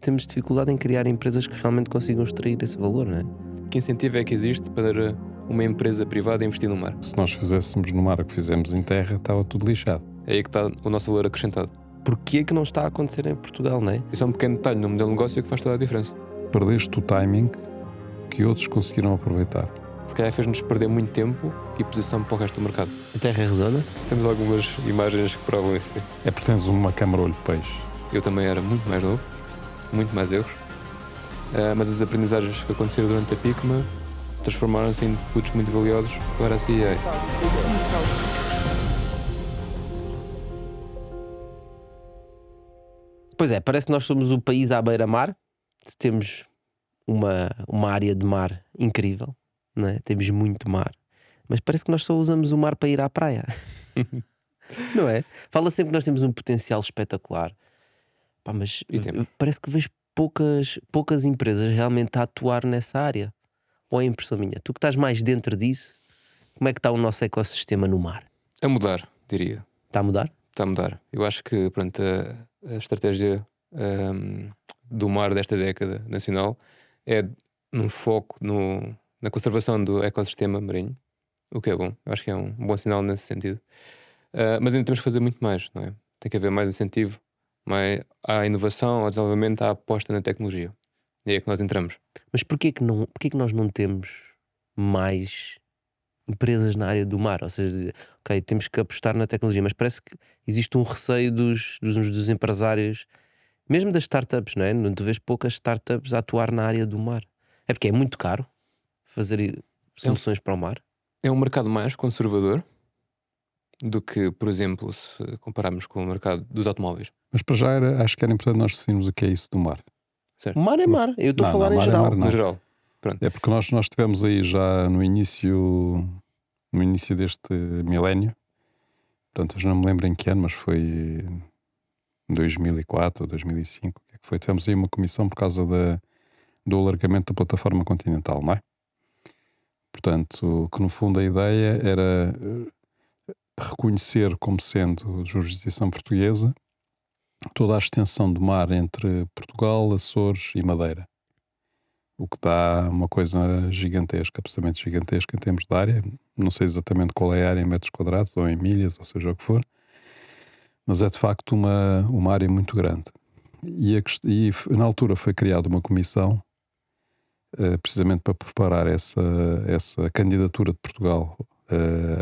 temos dificuldade em criar empresas que realmente consigam extrair esse valor, não é? Que incentivo é que existe para uma empresa privada investir no mar? Se nós fizéssemos no mar o que fizemos em terra, estava tudo lixado. É aí que está o nosso valor acrescentado. Porquê é que não está a acontecer em Portugal, não é? Isso é um pequeno detalhe no modelo de negócio que faz toda a diferença. Perdeste o timing que outros conseguiram aproveitar. Se calhar fez-nos perder muito tempo e posição para o resto do mercado. A Terra é redonda? Temos algumas imagens que provam isso. Sim. É porque tens uma câmara olho de peixe. Eu também era muito mais novo, muito mais erros. Mas as aprendizagens que aconteceram durante a PICMA transformaram-se em inputs muito valiosos para a CIA. Pois é, parece que nós somos o país à beira-mar. Temos uma área de mar incrível, não é? Temos muito mar. Mas parece que nós só usamos o mar para ir à praia. Não é? Fala sempre que nós temos um potencial espetacular. Pá, mas parece que vejo poucas empresas realmente a atuar nessa área. Ou é impressão minha? Tu que estás mais dentro disso, como é que está o nosso ecossistema no mar? A mudar, diria. Está a mudar? Está a mudar. Eu acho que pronto, a estratégia do mar desta década nacional é num foco na conservação do ecossistema marinho, o que é bom. Eu acho que é um bom sinal nesse sentido. Mas ainda temos que fazer muito mais, não é? Tem que haver mais incentivo à inovação, ao desenvolvimento, à aposta na tecnologia. E é aí que nós entramos. Mas porquê que nós não temos mais empresas na área do mar? Ou seja, ok, temos que apostar na tecnologia, mas parece que existe um receio dos empresários, mesmo das startups, não é? Não tu vês poucas startups a atuar na área do mar. É porque é muito caro fazer soluções para o mar. É um mercado mais conservador do que, por exemplo, se compararmos com o mercado dos automóveis. Mas para já acho que era importante nós definirmos o que é isso do mar. Certo? Mar é mar, eu estou a falar em mar é geral. mar, não. No geral. Pronto. É porque nós tivemos aí já no início deste milénio, portanto eu já não me lembro em que ano, mas foi em 2004 ou 2005, o que é que foi? Tivemos aí uma comissão por causa do alargamento da plataforma continental, não é? Portanto, que no fundo a ideia era reconhecer como sendo jurisdição portuguesa toda a extensão do mar entre Portugal, Açores e Madeira. O que dá uma coisa gigantesca, absolutamente gigantesca em termos de área. Não sei exatamente qual é a área em metros quadrados ou em milhas, ou seja o que for, mas é de facto uma área muito grande. E na altura foi criada uma comissão precisamente para preparar essa candidatura de Portugal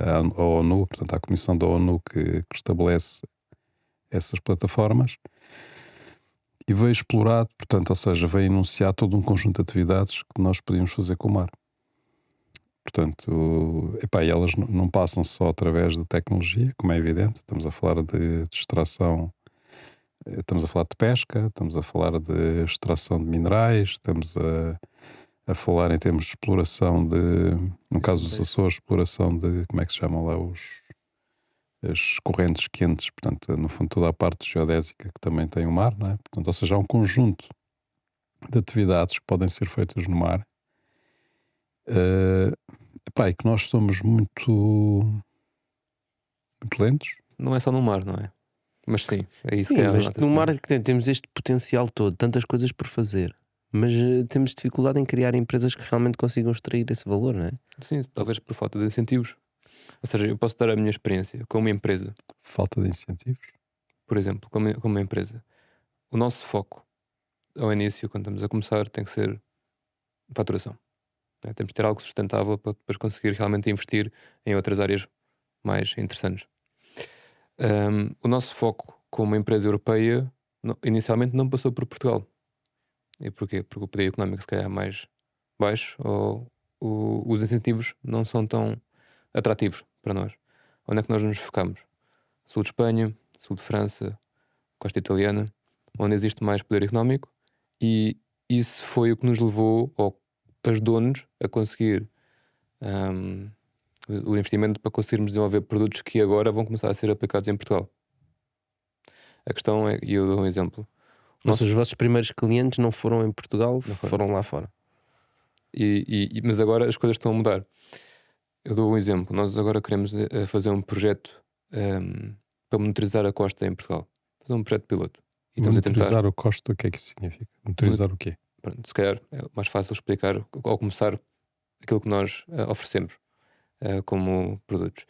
à ONU, portanto à Comissão da ONU que estabelece essas plataformas, e veio explorado, portanto, ou seja, veio enunciar todo um conjunto de atividades que nós podíamos fazer com o mar. Portanto, e elas não passam só através da tecnologia, como é evidente. Estamos a falar de extração, estamos a falar de pesca, estamos a falar de extração de minerais, estamos a falar em termos de exploração no caso dos Açores, exploração de, como é que se chamam lá as correntes quentes, portanto, no fundo toda a parte geodésica que também tem o mar, não é? Portanto, ou seja, há um conjunto de atividades que podem ser feitas no mar, e que nós somos muito lentos. Não é só no mar, não é? Mas sim, é isso Sim, que é mas no mar temos este potencial todo, tantas coisas por fazer, mas temos dificuldade em criar empresas que realmente consigam extrair esse valor, não é? Sim, talvez por falta de incentivos. Ou seja, eu posso dar a minha experiência como uma empresa. Falta de incentivos? Por exemplo, como uma empresa. O nosso foco, ao início, quando estamos a começar, tem que ser faturação. Temos de ter algo sustentável para depois conseguir realmente investir em outras áreas mais interessantes. O nosso foco como empresa europeia inicialmente não passou por Portugal. E porquê? Porque o poder económico se calhar é mais baixo ou os incentivos não são tão atrativos para nós. Onde é que nós nos focamos? Sul de Espanha, sul de França, costa italiana, onde existe mais poder económico, e isso foi o que nos levou, ou ajudou-nos a conseguir o investimento para conseguirmos desenvolver produtos que agora vão começar a ser aplicados em Portugal. A questão é, e eu dou um exemplo. Ou seja, os vossos primeiros clientes não foram em Portugal, foram lá fora. Mas agora as coisas estão a mudar. Eu dou um exemplo. Nós agora queremos fazer um projeto para monitorizar a costa em Portugal. Fazer um projeto piloto. E estamos a tentar, Monitorizar o custo, o que é que isso significa? Monitorizar o quê? pronto, se calhar é mais fácil explicar ao começar aquilo que nós oferecemos como produtos.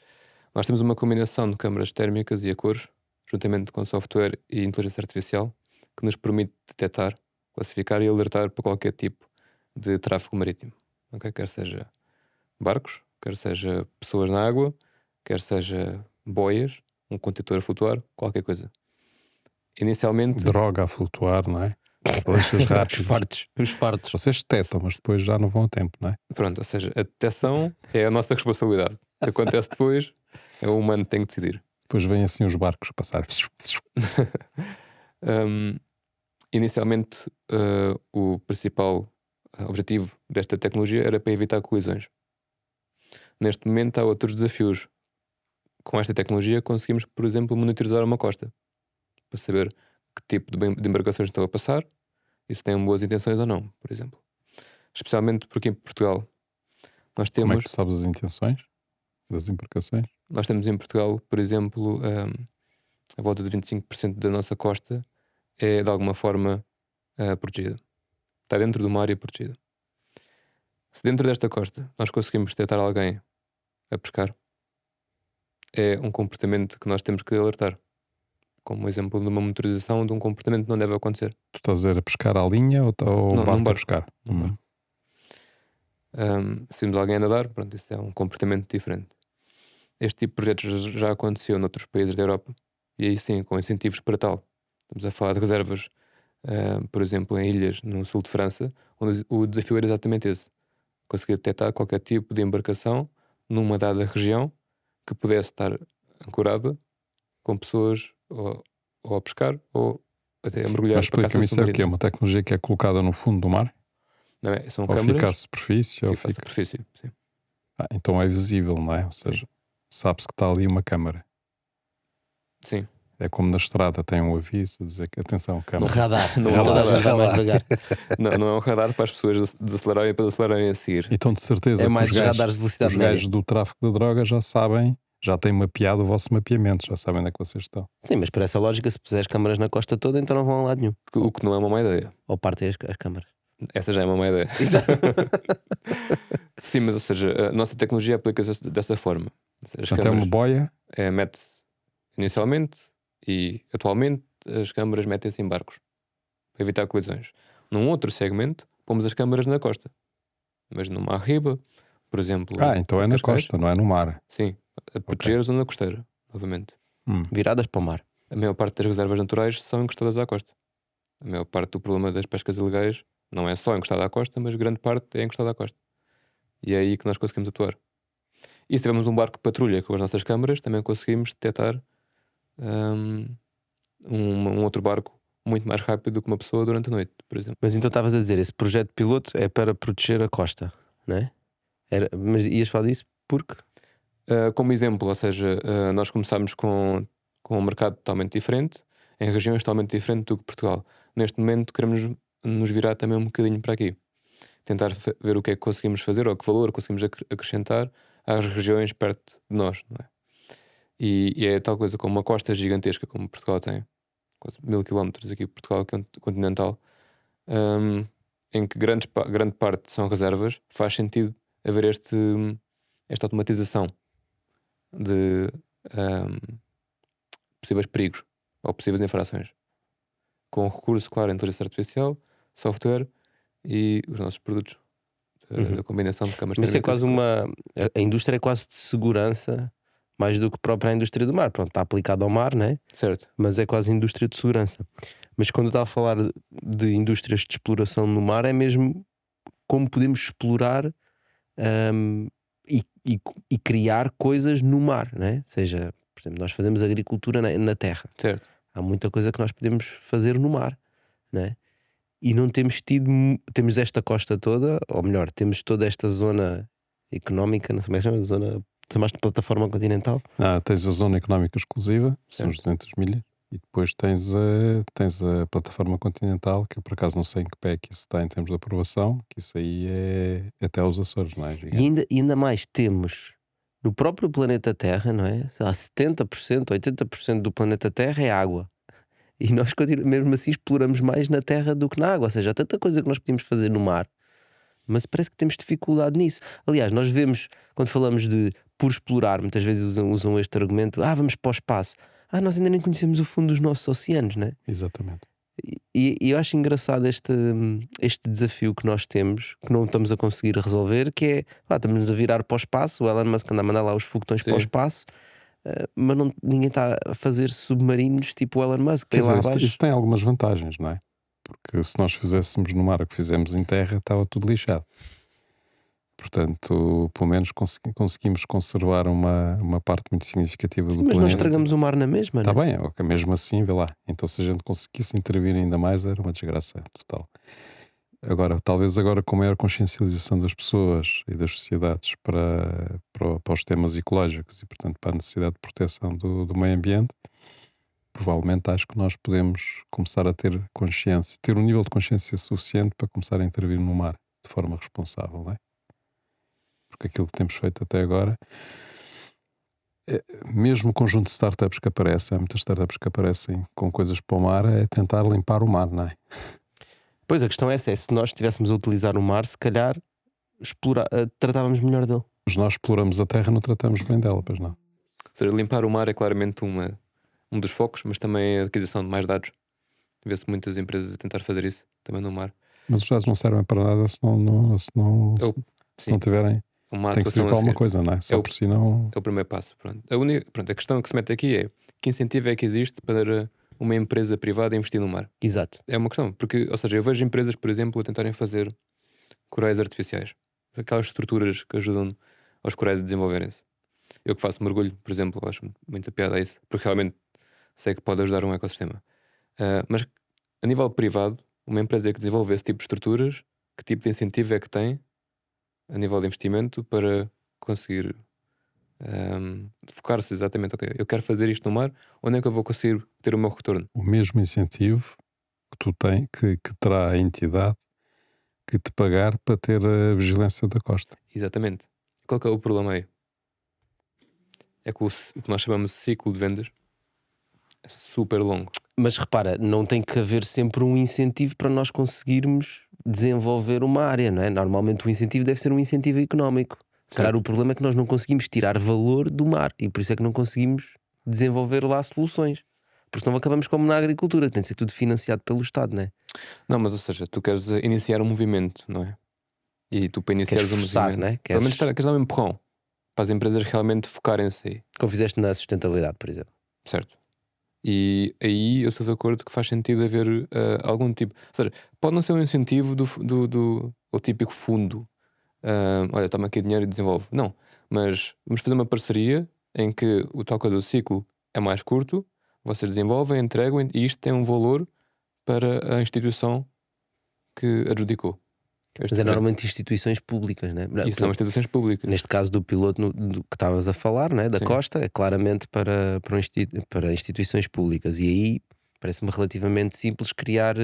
Nós temos uma combinação de câmaras térmicas e a cores, juntamente com software e inteligência artificial, que nos permite detectar, classificar e alertar para qualquer tipo de tráfego marítimo. Ok? Quer seja barcos, quer seja pessoas na água, quer seja boias, um contentor a flutuar, qualquer coisa. Inicialmente, Droga a flutuar, não é? Lanchas Os rápidas. fartos. Os fartos. Vocês tetam, mas depois já não vão a tempo, não é? pronto, ou seja, a detecção é a nossa responsabilidade. O que acontece depois é o humano que tem que decidir. Depois vêm assim os barcos a passar. Inicialmente, o principal objetivo desta tecnologia era para evitar colisões. Neste momento, há outros desafios. Com esta tecnologia, conseguimos, por exemplo, monitorizar uma costa para saber que tipo de embarcações estão a passar e se têm boas intenções ou não, por exemplo. Especialmente porque em Portugal nós Como é temos, que tu sabes as intenções das embarcações? nós temos em Portugal, por exemplo, a volta de 25% da nossa costa é de alguma forma protegida. Está dentro de uma área protegida. Se dentro desta costa nós conseguimos detectar alguém a pescar, é um comportamento que nós temos que alertar. Como exemplo de uma motorização de um comportamento que não deve acontecer. Tu estás a dizer a pescar à linha ou o Não, num barco a barco. pescar? Num barco. Se vimos alguém a nadar, pronto, isso é um comportamento diferente. Este tipo de projetos já aconteceu noutros países da Europa e aí sim, com incentivos para tal. Estamos a falar de reservas, por exemplo, em ilhas no sul de França, onde o desafio era exatamente esse: conseguir detectar qualquer tipo de embarcação numa dada região que pudesse estar ancorada com pessoas ou a pescar ou até a mergulhar Mas para caça explica-me, isso é o quê? submarina. Uma tecnologia que é colocada no fundo do mar? Não é? São Ou fica à câmaras, superfície? Ou fica à fica... superfície. Sim. Então é visível, não é? Ou seja, sabe-se que está ali uma câmara. Sim. É como na estrada, tem um aviso a dizer que atenção, câmara. Radar. Não é um Toda a radar. gente vai mais devagar. Não é um radar para as pessoas desacelerarem e para desacelerarem a seguir. Então de certeza É que mais os os gajos, radares de velocidade os média. gajos do tráfico de droga já sabem, já têm mapeado o vosso mapeamento, já sabem onde é que vocês estão. Sim, mas por essa lógica, se puseres câmaras na costa toda, então não vão a lado nenhum. O que não é uma má ideia. Ou partem as câmaras. Essa já é uma má ideia. Exato. Sim, mas ou seja, a nossa tecnologia aplica-se dessa forma. As Portanto, é uma câmaras boia, mete-se inicialmente e atualmente as câmaras metem-se em barcos para evitar colisões. Num outro segmento, pomos as câmaras na costa. Mas numa arriba, por exemplo. então é em na Cascais, costa, não é no mar. Sim, a proteger a zona costeira, novamente. Viradas para o mar. A maior parte das reservas naturais são encostadas à costa. A maior parte do problema das pescas ilegais não é só encostada à costa, mas grande parte é encostada à costa. E é aí que nós conseguimos atuar. E se tivermos um barco de patrulha com as nossas câmaras, também conseguimos detectar um outro barco muito mais rápido do que uma pessoa durante a noite, por exemplo. Mas então estavas a dizer, esse projeto piloto é para proteger a costa, não é? Mas ias falar disso porque? Como exemplo, ou seja, nós começámos com um mercado totalmente diferente, em regiões totalmente diferentes do que Portugal. Neste momento queremos nos virar também um bocadinho para aqui. Tentar ver o que é que conseguimos fazer ou que valor conseguimos acrescentar às regiões perto de nós, não é? E é tal coisa como uma costa gigantesca como Portugal tem, quase 1000 km aqui Portugal continental, em que grande parte são reservas, faz sentido haver esta automatização de possíveis perigos ou possíveis infrações, com recurso, claro, à inteligência artificial, software e os nossos produtos da combinação de câmaras Mas isso é térmicas quase a indústria é quase de segurança, mais do que própria indústria do mar. Pronto, está aplicado ao mar, né? certo. Mas é quase indústria de segurança. Mas quando eu estava a falar de indústrias de exploração no mar, é mesmo como podemos explorar e criar coisas no mar, né? Seja, por exemplo, nós fazemos agricultura na terra. Certo. Há muita coisa que nós podemos fazer no mar, né? E não temos temos esta costa toda, ou melhor, temos toda esta zona económica, não sei como é que chama, zona, chamaste de plataforma continental. Tens a zona económica exclusiva, são os Certo. 200 milhas, e depois tens a plataforma continental, que eu por acaso não sei em que pé que isso está em termos de aprovação, que isso aí é até aos Açores, não é? E ainda mais temos no próprio planeta Terra, não é? Sei lá, 70%, 80% do planeta Terra é água. E nós mesmo assim exploramos mais na terra do que na água. Ou seja, há tanta coisa que nós podíamos fazer no mar, mas parece que temos dificuldade nisso. Aliás, nós vemos, quando falamos de por explorar, muitas vezes usam este argumento: vamos para o espaço. Nós ainda nem conhecemos o fundo dos nossos oceanos, né? Exatamente. E eu acho engraçado este desafio que nós temos, que não estamos a conseguir resolver, que é, estamos a virar para o espaço, o Elon Musk anda a mandar lá os foguetões para o Sim. espaço, mas ninguém está a fazer submarinos tipo o Elon Musk para Quer ir lá dizer, abaixo. isto tem algumas vantagens, não é? Porque se nós fizéssemos no mar o que fizemos em terra, estava tudo lixado. Portanto, pelo menos conseguimos conservar uma parte muito significativa Sim, do mas nós planeta. estragamos o mar na mesma, Está né? bem, ok, mesmo assim, vê lá. Então, se a gente conseguisse intervir ainda mais, era uma desgraça total. Agora, talvez agora com a maior consciencialização das pessoas e das sociedades para os temas ecológicos e, portanto, para a necessidade de proteção do meio ambiente, provavelmente acho que nós podemos começar a ter consciência, ter um nível de consciência suficiente para começar a intervir no mar de forma responsável, não é? Porque aquilo que temos feito até agora, mesmo o conjunto de startups que aparece, há muitas startups que aparecem com coisas para o mar, é tentar limpar o mar, não é? Pois a questão é essa: se nós estivéssemos a utilizar o mar, se calhar tratávamos melhor dele. Mas nós exploramos a terra, não tratamos bem dela, pois não. Ou seja, limpar o mar é claramente um dos focos, mas também a aquisição de mais dados. Vê-se muitas empresas a tentar fazer isso também no mar. Mas os dados não servem para nada se não Sim, tiverem. uma Tem que servir atuação para a alguma seguir. coisa, não é? Só É o- por si não. É o primeiro passo. Pronto. A questão que se mete aqui é: que incentivo é que existe para uma empresa privada investir no mar? Exato. É uma questão, porque, ou seja, eu vejo empresas, por exemplo, a tentarem fazer corais artificiais, aquelas estruturas que ajudam aos corais a desenvolverem-se. Eu que faço mergulho, por exemplo, acho muita piada a isso, porque realmente sei que pode ajudar um ecossistema. Mas a nível privado, uma empresa que desenvolve esse tipo de estruturas, que tipo de incentivo é que tem a nível de investimento para conseguir focar-se exatamente, ok, eu quero fazer isto no mar, onde é que eu vou conseguir ter o meu retorno? O mesmo incentivo que tu tens, que terá a entidade que te pagar para ter a vigilância da costa. Exatamente. Qual que é o problema aí? É que o que nós chamamos de ciclo de vendas é super longo. Mas repara, não tem que haver sempre um incentivo para nós conseguirmos desenvolver uma área, não é? Normalmente o incentivo deve ser um incentivo económico. Se calhar o problema é que nós não conseguimos tirar valor do mar e por isso é que não conseguimos desenvolver lá soluções. Porque senão acabamos como na agricultura, que tem de ser tudo financiado pelo Estado, não é? Não, mas ou seja, tu queres iniciar um movimento, não é? E tu para iniciares Queres um forçar, movimento, não é? pelo menos queres dar um empurrão para as empresas realmente focarem-se aí, Como fizeste na sustentabilidade, por exemplo. certo? E aí eu estou de acordo que faz sentido haver algum tipo. Ou seja, pode não ser um incentivo do típico fundo. Olha, toma aqui dinheiro e desenvolve. Não, mas vamos fazer uma parceria em que o tal coisa do ciclo é mais curto, vocês desenvolvem, entregam e isto tem um valor para a instituição que adjudicou este Mas é projeto. normalmente instituições públicas, não é? Por E são exemplo, instituições públicas. neste caso do piloto do que estavas a falar, não é? Da Sim. Costa, é claramente para instituições públicas. E aí parece-me relativamente simples criar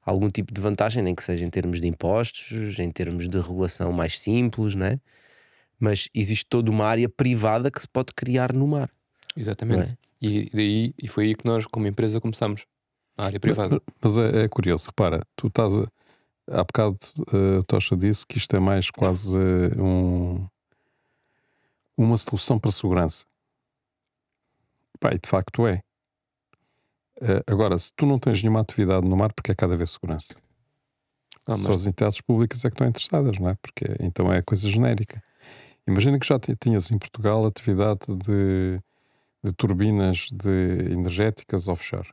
algum tipo de vantagem, nem que seja em termos de impostos, em termos de regulação mais simples, não é? Mas existe toda uma área privada que se pode criar no mar, não Exatamente. é? E foi aí que nós, como empresa, começamos. Na área privada. Mas é curioso, repara, tu estás há bocado a Tocha disse que isto é mais quase uma solução para segurança. Pá, e de facto é. Agora, se tu não tens nenhuma atividade no mar, porque é cada vez segurança? Só as entidades públicas é que estão interessadas, não é? Porque então é coisa genérica. Imagina que já tinhas em Portugal atividade de turbinas energéticas offshore.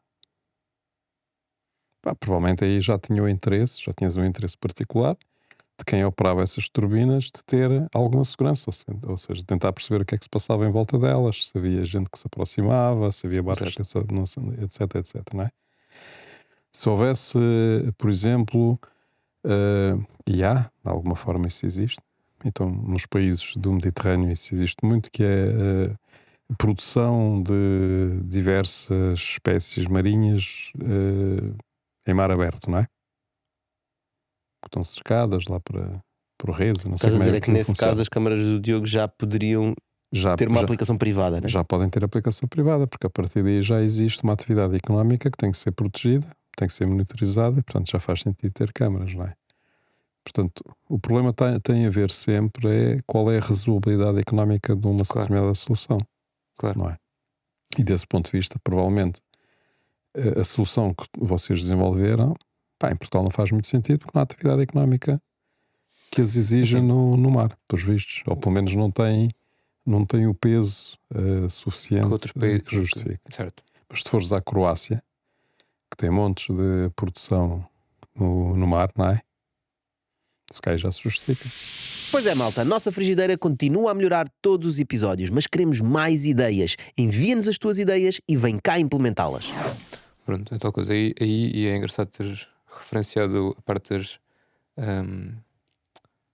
Pá, provavelmente aí já tinhas um interesse particular de quem operava essas turbinas de ter alguma segurança, ou seja, tentar perceber o que é que se passava em volta delas, se havia gente que se aproximava, se havia barcos, etc, etc, não é? Se houvesse, por exemplo, e há, de alguma forma isso existe, então nos países do Mediterrâneo isso existe muito, que é a produção de diversas espécies marinhas em mar aberto, não é? Que estão cercadas lá por redes, não sei Estás a como dizer é é que nesse funciona. caso as câmaras do Diogo já poderiam ter uma aplicação privada, né? Já podem ter aplicação privada, porque a partir daí já existe uma atividade económica que tem que ser protegida, tem que ser monitorizada, e portanto já faz sentido ter câmaras, não é? Portanto, o problema tem a ver sempre é qual é a razoabilidade económica de uma determinada solução. Claro. Não é? E desse ponto de vista, provavelmente, a solução que vocês desenvolveram, em Portugal não faz muito sentido, porque não há atividade económica que as exija Assim, no mar, pelos vistos. Ou pelo menos não tem o peso suficiente que outros países que justifique. certo. Mas se fores à Croácia, que tem montes de produção no mar, não é? Se calhar já se justifica. Pois é, malta, a nossa frigideira continua a melhorar todos os episódios, mas queremos mais ideias. Envia-nos as tuas ideias e vem cá implementá-las. Pronto, é tal coisa. E é engraçado teres referenciado a parte das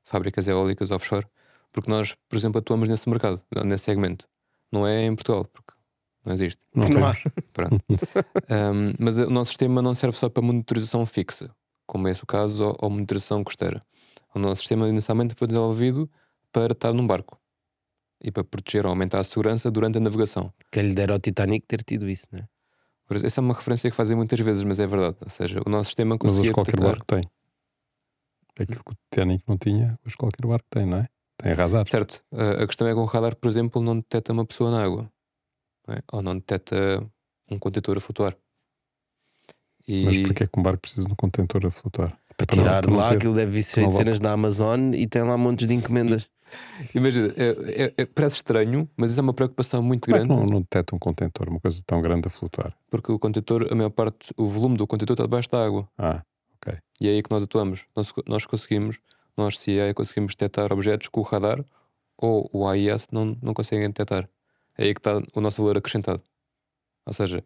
fábricas eólicas offshore, porque nós, por exemplo, atuamos nesse mercado, nesse segmento. Não é em Portugal, porque não existe. Não Não há. temos. Pronto. Mas o nosso sistema não serve só para monitorização fixa, como é esse o caso, ou monitorização costeira. O nosso sistema inicialmente foi desenvolvido para estar num barco e para proteger ou aumentar a segurança durante a navegação. Que lhe dera ao Titanic ter tido isso, né? Por isso, essa é uma referência que fazem muitas vezes, mas é verdade. Ou seja, o nosso sistema Mas conseguia hoje qualquer detectar... barco tem. Aquilo que o Titanic não tinha, hoje qualquer barco tem, não é? Tem radar. Certo. A questão é que um radar, por exemplo, não detecta uma pessoa na água. Não é? Ou não detecta um contentor a flutuar. Mas porquê é que um barco precisa de um contentor a flutuar? Para tirar de não lá, ter- aquilo deve vir não de cenas da Amazon e tem lá montes de encomendas. Imagina, parece estranho, mas isso é uma preocupação muito Como é que grande, não detecta um contentor, uma coisa tão grande a flutuar? porque o contentor, a maior parte, o volume do contentor está debaixo da água. Ok. E é aí que nós atuamos. Nós conseguimos, nós CIA conseguimos detectar objetos que o radar ou o AIS não conseguem detectar. É aí que está o nosso valor acrescentado. Ou seja,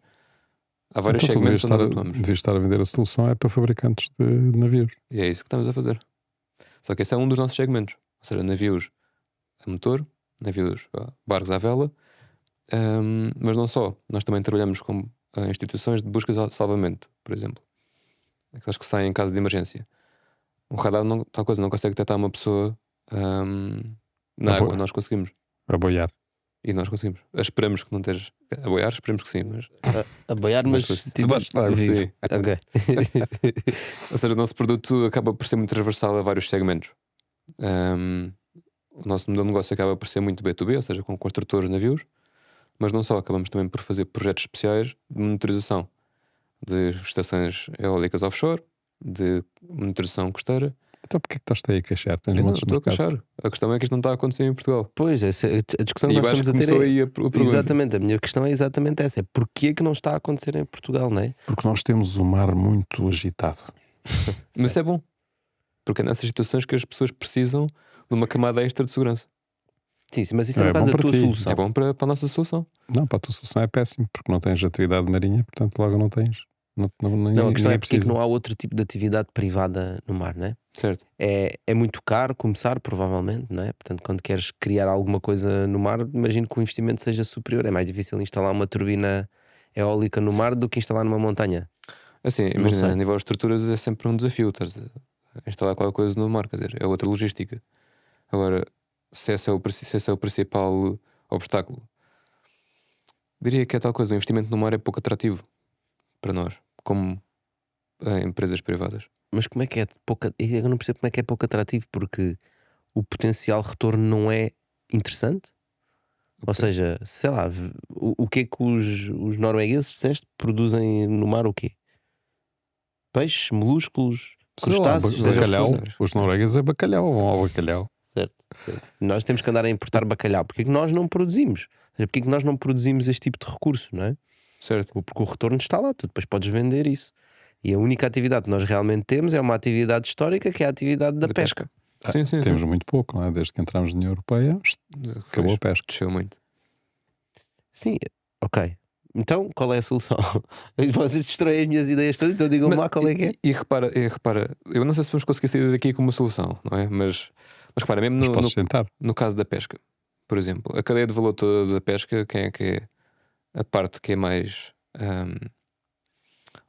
há vários Então tu segmentos onde nós atuamos. devias estar a vender a solução é para fabricantes de navios. E é isso que estamos a fazer. Só que esse é um dos nossos segmentos. Ou seja, navios a motor, navios, barcos à vela, mas não só. Nós também trabalhamos com instituições de busca e salvamento, por exemplo. Aquelas que saem em caso de emergência. O radar, tal coisa, não consegue detectar uma pessoa na água. Nós conseguimos. A boiar. E nós conseguimos. Esperamos que não estejas a boiar, esperemos que sim, mas... A boiar, mas tipo, Debaixo da água, vivo. sim. Ok. Ou seja, o nosso produto acaba por ser muito transversal a vários segmentos. O nosso modelo de negócio acaba por ser muito B2B, ou seja, com construtores de navios, mas não só, acabamos também por fazer projetos especiais de monitorização de estações eólicas offshore, de monitorização costeira. Então porquê é que estás aí a queixar? Tens Eu não montes de estou a mercado. queixar. A questão é que isto não está a acontecer em Portugal. Pois, essa, a discussão E que eu nós acho estamos que a ter começou é... aí a pergunta. Exatamente, a minha questão é exatamente essa. É porquê que não está a acontecer em Portugal, não é? Porque nós temos o mar muito agitado. Mas isso é bom. Porque é nessas situações que as pessoas precisam de uma camada extra de segurança. Sim, mas isso é É no caso bom da para tua ti. solução. É bom para a nossa solução. Não, para a tua solução é péssimo, porque não tens atividade marinha, portanto logo não tens. Não, a questão é porque é que não há outro tipo de atividade privada no mar, não é? Certo. É muito caro começar, provavelmente, não é? Portanto, quando queres criar alguma coisa no mar, imagino que o investimento seja superior. É mais difícil instalar uma turbina eólica no mar do que instalar numa montanha. Assim, Não imagina, sei. a nível de estruturas é sempre um desafio. Estás a instalar qualquer coisa no mar, quer dizer, é outra logística. Agora, se esse é o principal obstáculo, diria que é tal coisa, o investimento no mar é pouco atrativo para nós, como empresas privadas. Mas como é que é pouco... Eu não percebo como é que é pouco atrativo, porque o potencial retorno não é interessante? Ou seja, sei lá, o que é que os noruegueses, disseste, produzem no mar o quê? Peixes, moluscos, crustáceos, seja o que bacalhau. for. Os noruegueses é bacalhau, vão ao bacalhau. Certo. Nós temos que andar a importar bacalhau. Porque é que nós não produzimos? Ou seja, porque é que nós não produzimos este tipo de recurso, não é? Certo. Porque o retorno está lá, tu depois podes vender isso. E a única atividade que nós realmente temos é uma atividade histórica, que é a atividade da pesca. Sim, sim, Temos sim. muito pouco, não é? Desde que entramos na União Europeia, acabou a pesca. Desceu muito. Sim, ok. Então, qual é a solução? Vocês destroem as minhas ideias todas, então digam-me lá qual é que é. E repara, eu não sei se vamos conseguir sair daqui com uma solução, não é? Mas repara, mesmo Mas podes tentar. no caso da pesca, por exemplo, a cadeia de valor toda da pesca, quem é que é a parte que é mais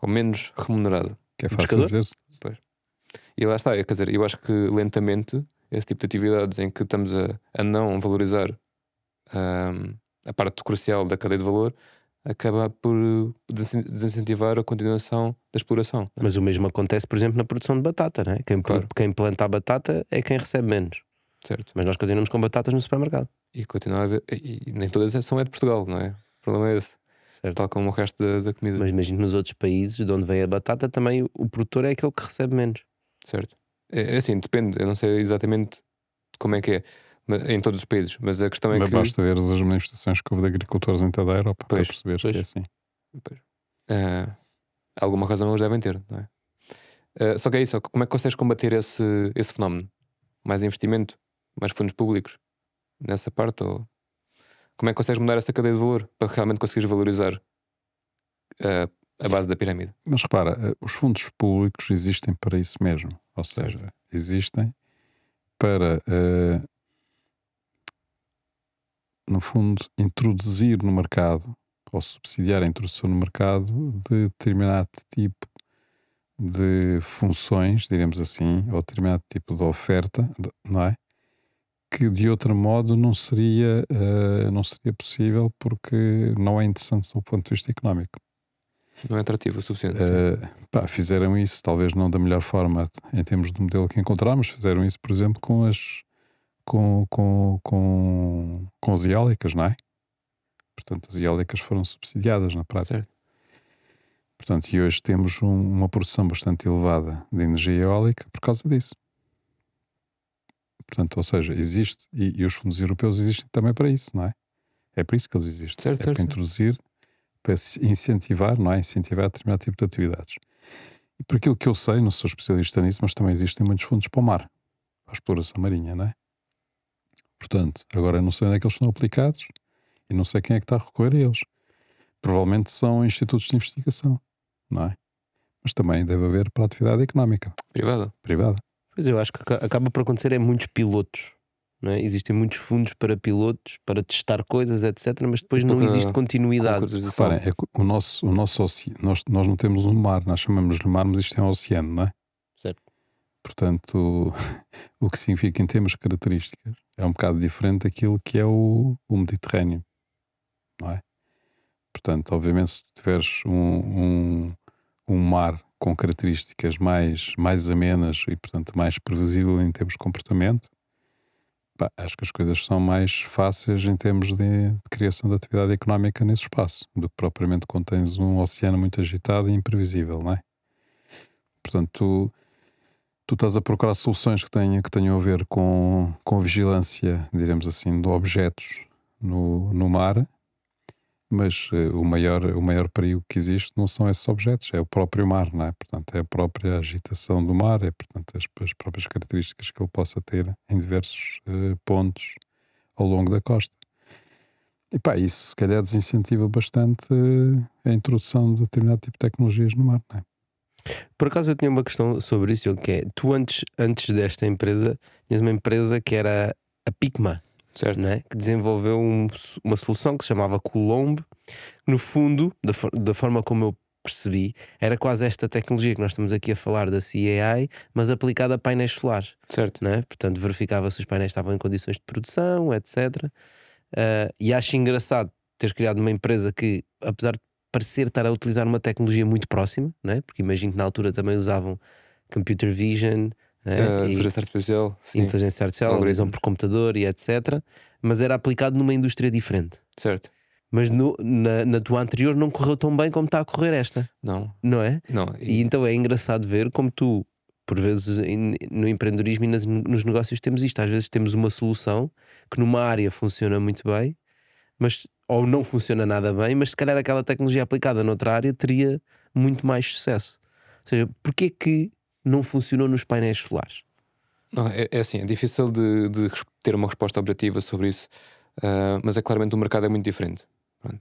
ou menos remunerada? Que é fácil pescador? dizer. E lá está, quer dizer, eu acho que lentamente esse tipo de atividades em que estamos a não valorizar a parte crucial da cadeia de valor, acaba por desincentivar a continuação da exploração, né? Mas o mesmo acontece, por exemplo, na produção de batata, né? Claro. Quem planta a batata é quem recebe menos. Certo. Mas nós continuamos com batatas no supermercado. E continua a haver, e nem todas são de Portugal, não é? O problema é esse, Certo. tal como o resto da comida. Mas imagino nos outros países de onde vem a batata também o produtor é aquele que recebe menos. Certo. É assim, depende, eu não sei exatamente como é que é em todos os países, mas a questão é Mas que basta ver as manifestações que houve de agricultores em toda a Europa para Pois, perceber pois. que é assim. Alguma razão eles devem ter, não é? Só que é isso, como é que consegues combater esse fenómeno? Mais investimento? Mais fundos públicos nessa parte? Ou como é que consegues mudar essa cadeia de valor para realmente conseguires valorizar a base da pirâmide? Mas repara, os fundos públicos existem para isso mesmo. Ou seja, existem para, no fundo, introduzir no mercado ou subsidiar a introdução no mercado de determinado tipo de funções, diremos assim, ou determinado tipo de oferta, não é? Que de outro modo não seria possível porque não é interessante do ponto de vista económico. Não é atrativo o suficiente. Sim. Fizeram isso, talvez não da melhor forma em termos de modelo que encontramos, fizeram isso, por exemplo, com as eólicas, não é? Portanto, as eólicas foram subsidiadas na prática. Certo. Portanto, e hoje temos uma produção bastante elevada de energia eólica por causa disso. Portanto, ou seja, existe, e os fundos europeus existem também para isso, não é? É para isso que eles existem. Certo, é certo, para introduzir, para incentivar, não é? Incentivar determinado tipo de atividades. E por aquilo que eu sei, não sou especialista nisso, mas também existem muitos fundos para o mar, para a exploração marinha, não é? Portanto, agora eu não sei onde é que eles são aplicados e não sei quem é que está a recorrer a eles. Provavelmente são institutos de investigação, não é? Mas também deve haver para a atividade económica, Privada. privada. Pois eu acho que acaba por acontecer em muitos pilotos, não é? Existem muitos fundos para pilotos, para testar coisas, etc. Mas depois não existe continuidade. Concretização. Reparem, o nosso oceano, nós não temos um mar, nós chamamos-lhe mar, mas isto é um oceano, não é? Certo. Portanto, o que significa em termos de características é um bocado diferente daquilo que é o Mediterrâneo, não é? Portanto, obviamente, se tiveres um mar com características mais amenas e, portanto, mais previsível em termos de comportamento, acho que as coisas são mais fáceis em termos de criação de atividade económica nesse espaço do que propriamente quando tens um oceano muito agitado e imprevisível, não é? Portanto, tu estás a procurar soluções que tenham a ver com vigilância, diremos assim, de objetos no mar, mas o maior perigo que existe não são esses objetos, é o próprio mar, não é? Portanto, é a própria agitação do mar, é, portanto, as próprias características que ele possa ter em diversos pontos ao longo da costa. E isso se calhar desincentiva bastante a introdução de determinado tipo de tecnologias no mar, não é? Por acaso eu tinha uma questão sobre isso, que é, tu antes desta empresa, tinhas uma empresa que era a Picma, Certo. não é? Que desenvolveu uma solução que se chamava Colombo. No fundo, da forma como eu percebi, era quase esta tecnologia que nós estamos aqui a falar da CAI, mas aplicada a painéis solares, Certo. não é? Portanto, verificava se os painéis estavam em condições de produção, etc. E acho engraçado teres criado uma empresa que, apesar de parecer estar a utilizar uma tecnologia muito próxima, não é? Porque imagino que na altura também usavam computer vision, e Inteligência artificial. Sim. inteligência artificial, visão por computador e etc. Mas era aplicado numa indústria diferente. Certo. Mas na tua anterior não correu tão bem como está a correr esta, Não. não é? Não. E então é engraçado ver como tu, por vezes no empreendedorismo e nos negócios temos isto. Às vezes temos uma solução que numa área funciona muito bem, mas, ou não funciona nada bem, mas se calhar aquela tecnologia aplicada noutra área teria muito mais sucesso. Ou seja, porquê que não funcionou nos painéis solares? Não, é assim, é difícil de ter uma resposta objetiva sobre isso, mas é claramente o mercado é muito diferente. Pronto.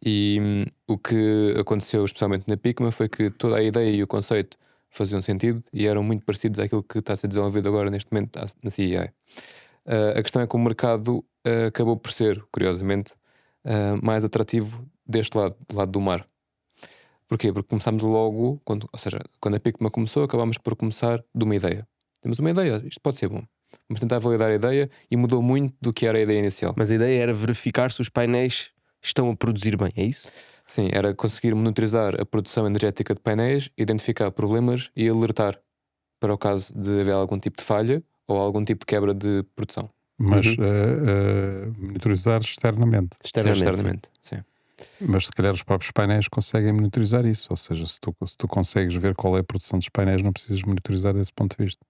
E o que aconteceu especialmente na Picma foi que toda a ideia e o conceito faziam sentido e eram muito parecidos àquilo que está a ser desenvolvido agora neste momento na CEI. A questão é que o mercado acabou por ser, curiosamente, mais atrativo deste lado, do lado do mar. Porquê? Porque começámos logo, quando a Picma começou, acabámos por começar de uma ideia. Temos uma ideia, isto pode ser bom. Vamos tentar validar a ideia e mudou muito do que era a ideia inicial. Mas a ideia era verificar se os painéis estão a produzir bem, é isso? Sim, era conseguir monitorizar a produção energética de painéis, identificar problemas e alertar para o caso de haver algum tipo de falha ou algum tipo de quebra de produção. Mas monitorizar externamente. Externamente, sim. Mas se calhar os próprios painéis conseguem monitorizar isso. Ou seja, se tu consegues ver qual é a produção dos painéis, não precisas monitorizar desse ponto de vista.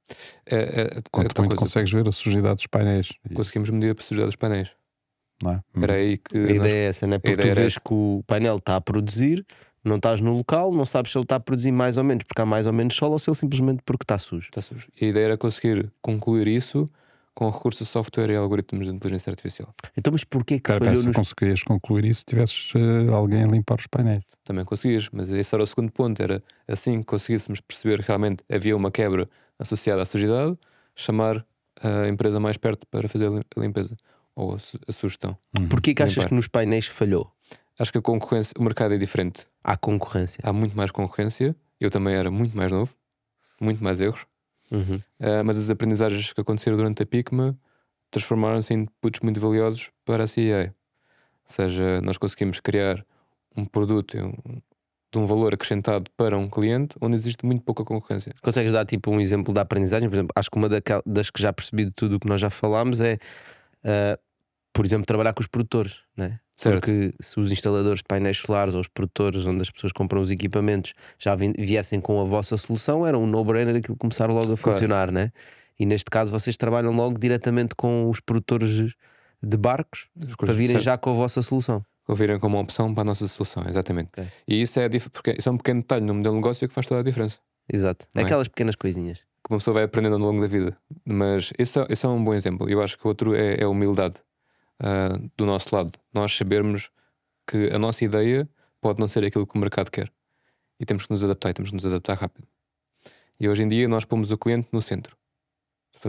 Quanto tal muito coisa. consegues ver a sujidade dos painéis. Conseguimos medir a sujidade dos painéis. Não é? Era aí que A ideia é essa, né? Porque tu ideia era vês que o painel está a produzir, não estás no local, não sabes se ele está a produzir mais ou menos porque há mais ou menos sol ou se ele simplesmente porque está sujo. está sujo. E a ideia era conseguir concluir isso com recurso a software e algoritmos de inteligência artificial. Então, mas porquê que Cara, falhou se nos... conseguias concluir isso se tivesses alguém a limpar os painéis. Também conseguias, mas esse era o segundo ponto. Era assim que conseguíssemos perceber que realmente havia uma quebra associada à sujidade, chamar a empresa mais perto para fazer a limpeza ou a sugestão. Porquê que achas Limpar. que nos painéis falhou? Acho que a concorrência, o mercado é diferente. Há concorrência. Há muito mais concorrência. Eu também era muito mais novo, muito mais erros. Mas as aprendizagens que aconteceram durante a PICMA transformaram-se em inputs muito valiosos para a CEA. Ou seja, nós conseguimos criar um produto de um valor acrescentado para um cliente onde existe muito pouca concorrência. Consegues dar tipo um exemplo da aprendizagem? Por exemplo, acho que uma das que já percebi de tudo o que nós já falámos é, por exemplo, trabalhar com os produtores, né? Certo. Porque se os instaladores de painéis solares ou os produtores onde as pessoas compram os equipamentos já viessem com a vossa solução, era um no-brainer aquilo começar logo a funcionar, né? E neste caso vocês trabalham logo diretamente com os produtores de barcos para virem Certo. já com a vossa solução. Ou virem como uma opção para a nossa solução, exatamente. Ok. E isso é porque isso é um pequeno detalhe no modelo de negócio que faz toda a diferença. Exato. Não é? Aquelas pequenas coisinhas. Que uma pessoa vai aprendendo ao longo da vida. Mas esse é um bom exemplo. Eu acho que outro é a humildade do nosso lado. Nós sabermos que a nossa ideia pode não ser aquilo que o mercado quer. E temos que nos adaptar, e temos que nos adaptar rápido. E hoje em dia nós pomos o cliente no centro.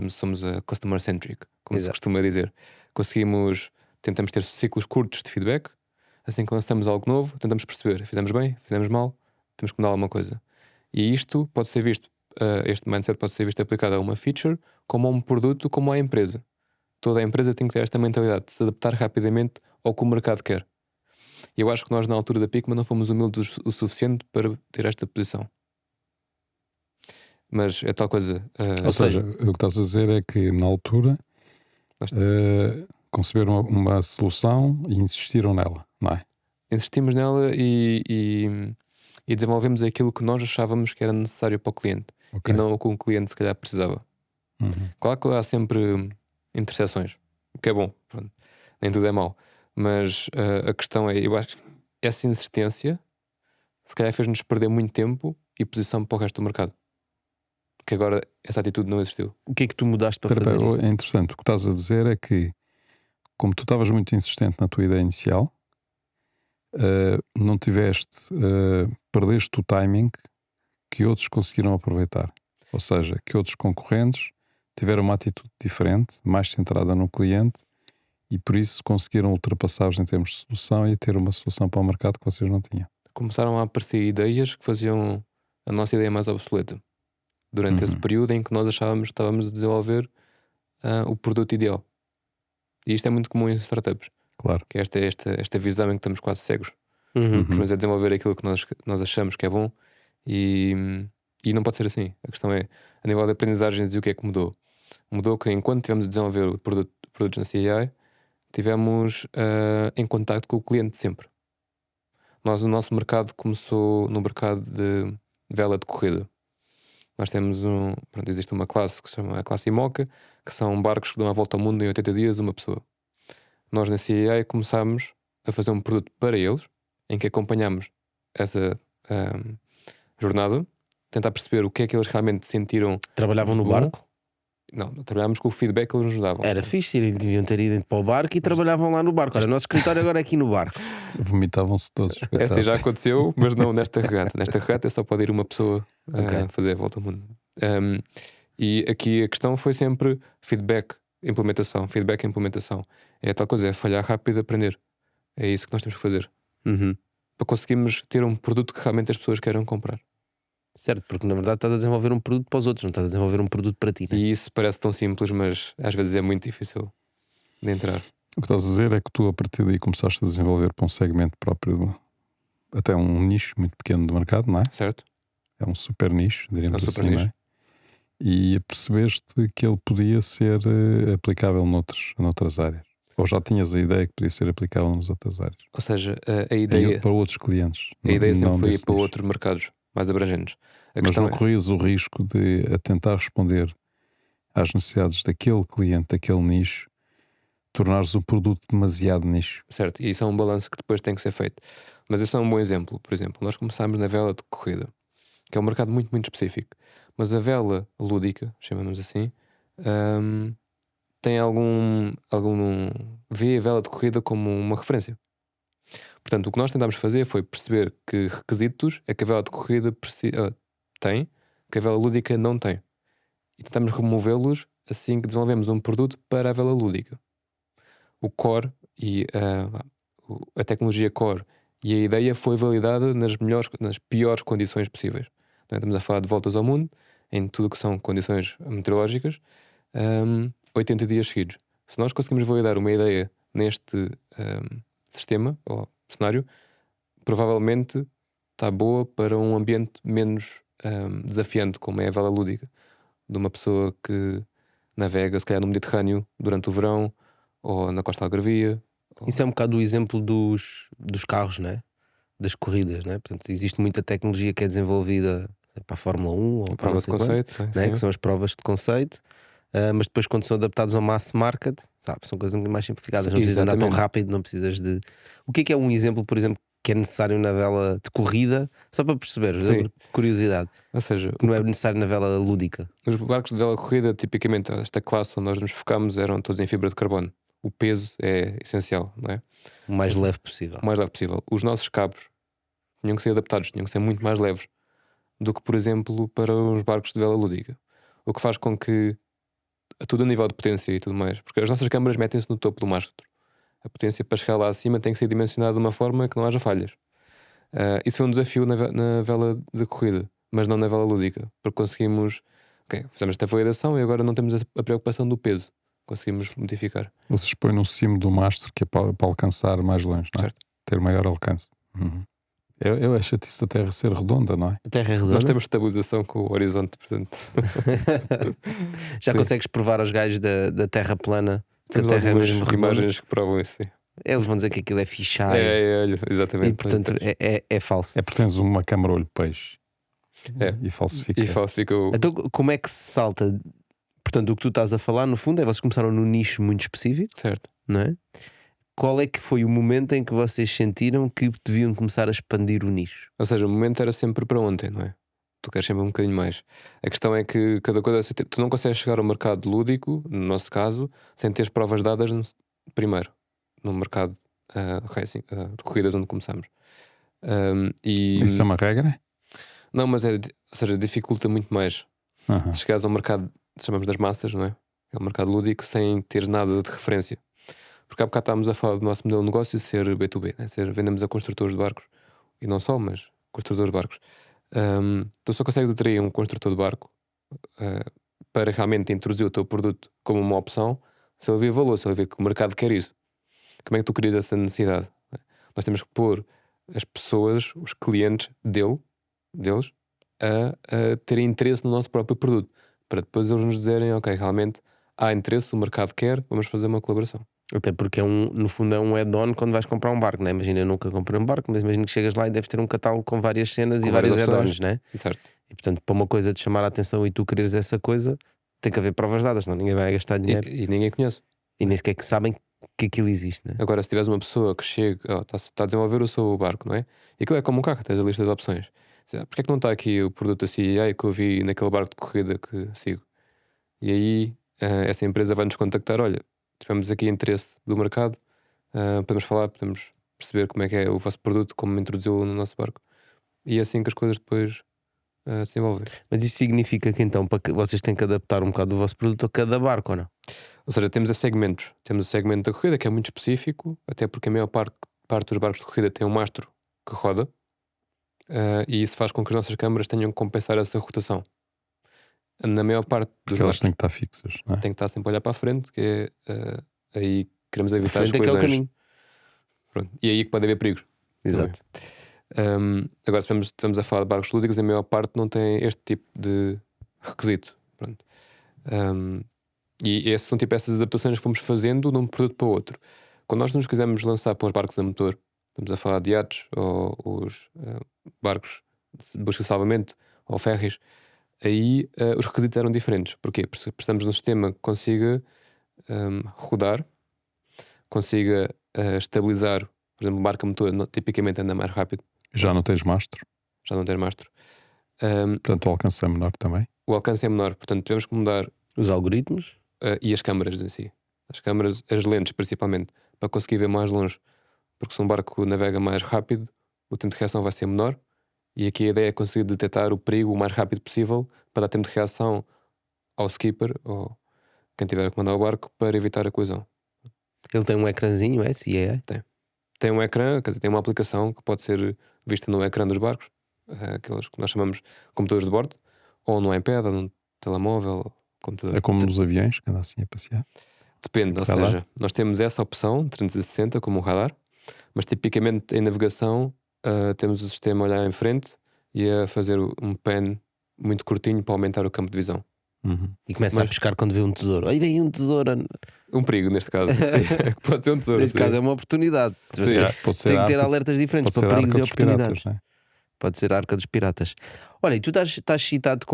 Somos a customer centric, como se Exato. costuma dizer. Tentamos ter ciclos curtos de feedback. Assim que lançamos algo novo, tentamos perceber, fizemos bem, fizemos mal, temos que mudar alguma coisa. E isto pode ser visto, este mindset pode ser visto aplicado a uma feature, como a um produto, como à empresa. Toda a empresa tem que ter esta mentalidade de se adaptar rapidamente ao que o mercado quer. E eu acho que nós, na altura da PICMA, não fomos humildes o suficiente para ter esta posição. Mas é tal coisa. Ou seja, o que estás a dizer é que na altura conceberam uma solução e insistiram nela, não é? Insistimos nela e desenvolvemos aquilo que nós achávamos que era necessário para o cliente. Ok. E não o que o cliente se calhar precisava. Claro que há sempre interseções, o que é bom, pronto. Nem tudo é mau. Mas a questão é, eu acho que essa insistência se calhar fez-nos perder muito tempo e posição para o resto do mercado. Que agora essa atitude não existiu. O que é que tu mudaste para Espera, fazer isso? é interessante. O que estás a dizer é que, como tu estavas muito insistente na tua ideia inicial, não tiveste, perdeste o timing que outros conseguiram aproveitar. Ou seja, que outros concorrentes tiveram uma atitude diferente, mais centrada no cliente, e por isso conseguiram ultrapassar-vos em termos de solução e ter uma solução para o mercado que vocês não tinham. Começaram a aparecer ideias que faziam a nossa ideia mais obsoleta. Durante esse período em que nós achávamos que estávamos a desenvolver o produto ideal. E isto é muito comum em startups. Claro. Que é esta visão em que estamos quase cegos. Uhum. Estamos a desenvolver aquilo que nós achamos que é bom e não pode ser assim. A questão é, a nível de aprendizagens, e o que é que mudou? Mudou que enquanto estivemos a desenvolver o produtos na CEI, tivemos em contacto com o cliente sempre. O nosso mercado começou no mercado de vela de corrida. Nós temos existe uma classe que se chama a classe IMOCA, que são barcos que dão a volta ao mundo em 80 dias uma pessoa. Nós na CEI começámos a fazer um produto para eles, em que acompanhamos essa jornada, tentar perceber o que é que eles realmente sentiram. Trabalhavam no bom. barco? Não, trabalhámos com o feedback que eles nos davam. Era fixe, deviam ter ido para o barco e trabalhavam lá no barco. Olha, o nosso escritório agora é aqui no barco. Vomitavam-se todos. Essa já aconteceu, mas não nesta regata. Nesta regata só pode ir uma pessoa fazer a volta ao mundo. E aqui a questão foi sempre feedback, implementação. Feedback e implementação. É tal coisa, é falhar rápido e aprender. É isso que nós temos que fazer. Uhum. Para conseguirmos ter um produto que realmente as pessoas queiram comprar. Certo, porque na verdade estás a desenvolver um produto para os outros, não estás a desenvolver um produto para ti, né? E isso parece tão simples, mas às vezes é muito difícil de entrar. O que estás a dizer é que tu, a partir daí, começaste a desenvolver para um segmento próprio, até um nicho muito pequeno do mercado, não é? Certo? É um super nicho, diríamos É um super assim, não nicho. é? E percebeste que ele podia ser aplicável noutras áreas. Ou já tinhas a ideia que podia ser aplicável nas outras áreas. Ou seja, a ideia, Para outros clientes. a ideia sempre não foi ir desse para nicho. outros mercados mais abrangentes. A Mas questão não corrias o risco de, a tentar responder às necessidades daquele cliente, daquele nicho, tornares o produto demasiado nicho. certo, e isso é um balanço que depois tem que ser feito. Mas esse é um bom exemplo. Por exemplo, nós começámos na vela de corrida, que é um mercado muito, muito específico. Mas a vela lúdica, chamamos assim, hum, tem vê a vela de corrida como uma referência. Portanto, o que nós tentámos fazer foi perceber que requisitos é que a vela de corrida tem, que a vela lúdica não tem. E tentámos removê-los assim que desenvolvemos um produto para a vela lúdica. O core e a tecnologia core e a ideia foi validada nas piores condições possíveis. Então, estamos a falar de voltas ao mundo, em tudo que são condições meteorológicas, 80 dias seguidos. Se nós conseguimos validar uma ideia neste sistema ou cenário, provavelmente está boa para um ambiente menos desafiante, como é a vela lúdica, de uma pessoa que navega, se calhar, no Mediterrâneo durante o verão ou na Costa Algarvia. Isso é um bocado o exemplo dos carros, né? Das corridas, né? Portanto, existe muita tecnologia que é desenvolvida para a Fórmula 1 ou para Prova não de sei quanto, conceito, né? Que sim. são as provas de conceito, mas depois quando são adaptados ao mass market, sabe, são coisas muito mais simplificadas, não precisas andar tão Exatamente. rápido, não precisas de... O que é um exemplo, por exemplo, que é necessário na vela de corrida, só para perceber, Sim. curiosidade, Ou seja, que não é necessário na vela lúdica. os barcos de vela corrida, tipicamente, esta classe onde nós nos focamos, eram todos em fibra de carbono. O peso é essencial, não é? O mais Ou seja, leve possível. o mais leve possível. Os nossos cabos tinham que ser adaptados, tinham que ser muito mais leves do que, por exemplo, para os barcos de vela lúdica. O que faz com que, a tudo a nível de potência e tudo mais, porque as nossas câmaras metem-se no topo do mastro. A potência para chegar lá acima tem que ser dimensionada de uma forma que não haja falhas. Isso foi um desafio na vela de corrida, mas não na vela lúdica, porque conseguimos, fizemos esta validação e agora não temos a preocupação do peso, conseguimos modificar. Vocês põem no cimo do mastro que é para alcançar mais longe, não é? Certo. Ter maior alcance. Uhum. Eu acho que isso da Terra ser redonda, não é? A Terra é redonda? Nós temos estabilização com o horizonte, portanto. Já Sim. consegues provar aos gajos da Terra plana que Temos a Terra é algumas mesmo redonda? imagens que provam isso, sim. Eles vão dizer que aquilo é fichado Exatamente. e portanto é falso. É porque tens uma câmara olho-peixe e falsifica. E falsifica o. Então como é que se salta? Portanto, o que tu estás a falar no fundo é vocês começaram num nicho muito específico, Certo. não é? Qual é que foi o momento em que vocês sentiram que deviam começar a expandir o nicho? Ou seja, o momento era sempre para ontem, não é? Tu queres sempre um bocadinho mais. A questão é que cada coisa. Tu não consegues chegar ao mercado lúdico, no nosso caso, sem teres provas dadas primeiro, no mercado racing, de corridas onde começamos. Isso é uma regra? Não, mas ou seja, dificulta muito mais. Uhum. Se chegares ao mercado, chamamos das massas, não é? É um mercado lúdico sem ter nada de referência. Porque há bocado estávamos a falar do nosso modelo de negócio ser B2B, né? Vendemos a construtores de barcos, e não só, mas construtores de barcos. Tu só consegues atrair um construtor de barco para realmente introduzir o teu produto como uma opção se ele vê valor, se ele vê que o mercado quer isso. Como é que tu crias essa necessidade? Nós temos que pôr as pessoas, os clientes deles, a terem interesse no nosso próprio produto, para depois eles nos dizerem, ok, realmente há interesse, o mercado quer, vamos fazer uma colaboração. Até porque no fundo é um add-on quando vais comprar um barco, né? Imagina, eu nunca comprei um barco, mas imagina que chegas lá e deves ter um catálogo com várias cenas Com e vários várias add-ons, opções. né? Certo. E portanto, para uma coisa de chamar a atenção e tu quereres essa coisa, tem que haver provas dadas, senão ninguém vai gastar dinheiro E ninguém conhece. e nem sequer que sabem que aquilo existe, né? Agora, se tiveres uma pessoa que chega, está a desenvolver o seu barco, não é? E aquilo é como um carro, tens a lista de opções. Porquê é que não está aqui o produto da CIA que eu vi naquele barco de corrida que sigo? E aí essa empresa vai nos contactar, olha, tivemos aqui interesse do mercado, podemos falar, podemos perceber como é que é o vosso produto, como introduziu no nosso barco. E é assim que as coisas depois se desenvolvem. Mas isso significa que então para que vocês têm que adaptar um bocado o vosso produto a cada barco, ou não? Ou seja, temos segmentos. Temos o segmento da corrida, que é muito específico, até porque a maior parte dos barcos de corrida tem um mastro que roda, e isso faz com que as nossas câmaras tenham que compensar essa rotação. Na maior parte dos Porque elas barcos têm que estar fixas, não é? tem que estar sempre a olhar para a frente, que é aí queremos A evitar as frente é que é o colisões. caminho. Pronto. E é aí que pode haver perigos. Exato. Agora, se estamos a falar de barcos lúdicos, a maior parte não tem este tipo de requisito. Pronto. E essas são tipo essas adaptações que fomos fazendo de um produto para o outro. Quando nós nos quisermos lançar para os barcos a motor, estamos a falar de iates ou os barcos de busca e salvamento ou ferries, aí os requisitos eram diferentes. Porquê? Porque precisamos de um sistema que consiga rodar, consiga estabilizar. Por exemplo, o barco a motor tipicamente anda mais rápido, Já não tens mastro, já não ter mastro. portanto o alcance é menor também. O alcance é menor, portanto tivemos que mudar Os algoritmos. e as câmaras em si. As câmaras, as lentes principalmente, para conseguir ver mais longe. Porque se um barco navega mais rápido, o tempo de reação vai ser menor. E aqui a ideia é conseguir detectar o perigo o mais rápido possível para dar tempo de reação ao skipper ou quem tiver a comandar o barco para evitar a colisão. Ele tem um ecrãzinho, é? CAA. Tem um ecrã, quer dizer, tem uma aplicação que pode ser vista no ecrã dos barcos, aqueles que nós chamamos computadores de bordo, ou no iPad, ou num telemóvel, computador. É como nos aviões que andam assim a passear. Depende, ou Radar. seja, nós temos essa opção 360 como um radar, mas tipicamente em navegação temos o sistema a olhar em frente e a fazer um pan muito curtinho para aumentar o campo de visão. Uhum. E começa a Mas- pescar quando vê um tesouro. Aí vem um tesouro. Um perigo neste caso, sim. Pode ser um tesouro. Neste sim. caso é uma oportunidade. Sim. Você Pode ser tem que ter arca- alertas diferentes pode para ser perigos arca e dos oportunidades. piratas, não é? Pode ser a arca dos piratas. Olha, e tu estás excitado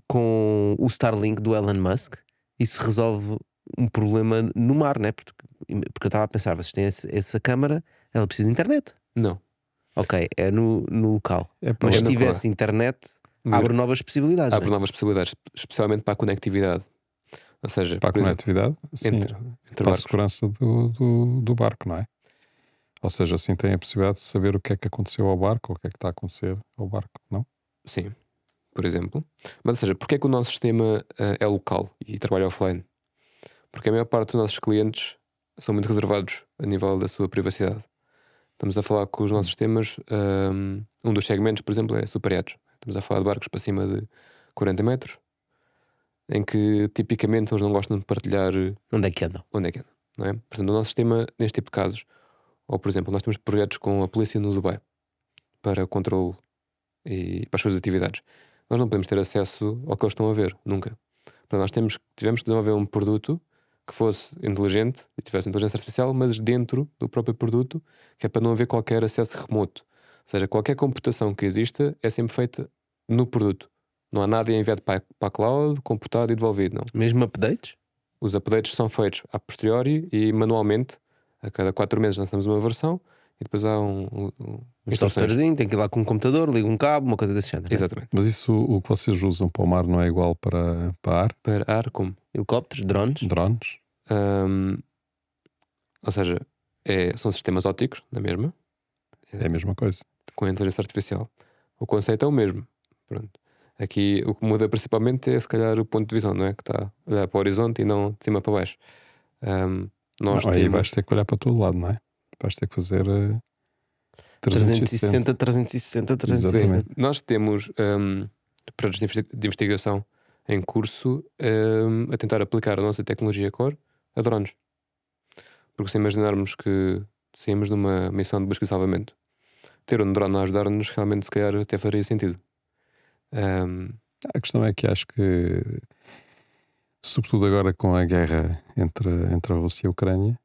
com o Starlink do Elon Musk. Isso resolve um problema no mar, né? Porque eu estava a pensar, vocês têm essa câmara, ela precisa de internet. Não. Ok, é no local. É Mas se na tivesse internet, abre novas possibilidades. Abre né? novas possibilidades, especialmente para a conectividade. Ou seja, para a por exemplo, conectividade, sim, entre para a barcos. segurança do barco, não é? Ou seja, assim tem a possibilidade de saber o que é que aconteceu ao barco, ou o que é que está a acontecer ao barco, não? Sim, por exemplo. Mas, ou seja, porque é que o nosso sistema é local e trabalha offline? Porque a maior parte dos nossos clientes são muito reservados a nível da sua privacidade. Estamos a falar que os nossos sistemas, um dos segmentos, por exemplo, é super yachts. Estamos a falar de barcos para cima de 40 metros, em que tipicamente eles não gostam de partilhar Onde é que andam? onde é que andam, não é? Portanto, o nosso sistema, neste tipo de casos, ou por exemplo, nós temos projetos com a polícia no Dubai para controle e para as suas atividades. Nós não podemos ter acesso ao que eles estão a ver, nunca. Portanto, nós tivemos que desenvolver um produto que fosse inteligente e tivesse inteligência artificial, mas dentro do próprio produto, que é para não haver qualquer acesso remoto. Ou seja, qualquer computação que exista é sempre feita no produto. Não há nada enviado para a cloud, computado e devolvido, não. Mesmo updates? Os updates são feitos a posteriori e manualmente. A cada 4 meses lançamos uma versão e depois há Um instruções. softwarezinho, tem que ir lá com um computador, liga um cabo, uma coisa desse género. né? Exatamente. Mas isso, o que vocês usam para o mar não é igual para ar? Para ar como? Helicópteros, drones. Drones? Ou seja, são sistemas ópticos, na mesma, É a mesma coisa. com a inteligência artificial. O conceito é o mesmo. Pronto. Aqui o que muda principalmente é se calhar o ponto de visão, não é? Que está a olhar para o horizonte e não de cima para baixo. Nós Não, aí temos vais ter que olhar para todo lado, não é? Vais ter que fazer 360, 360, 360. Exatamente. Nós temos projetos de investigação em curso a tentar aplicar a nossa tecnologia core a drones. Porque se imaginarmos que saímos numa missão de busca e salvamento, ter um drone a ajudar-nos realmente se calhar até faria sentido. A questão é que acho que, sobretudo agora com a guerra entre a Rússia e a Ucrânia,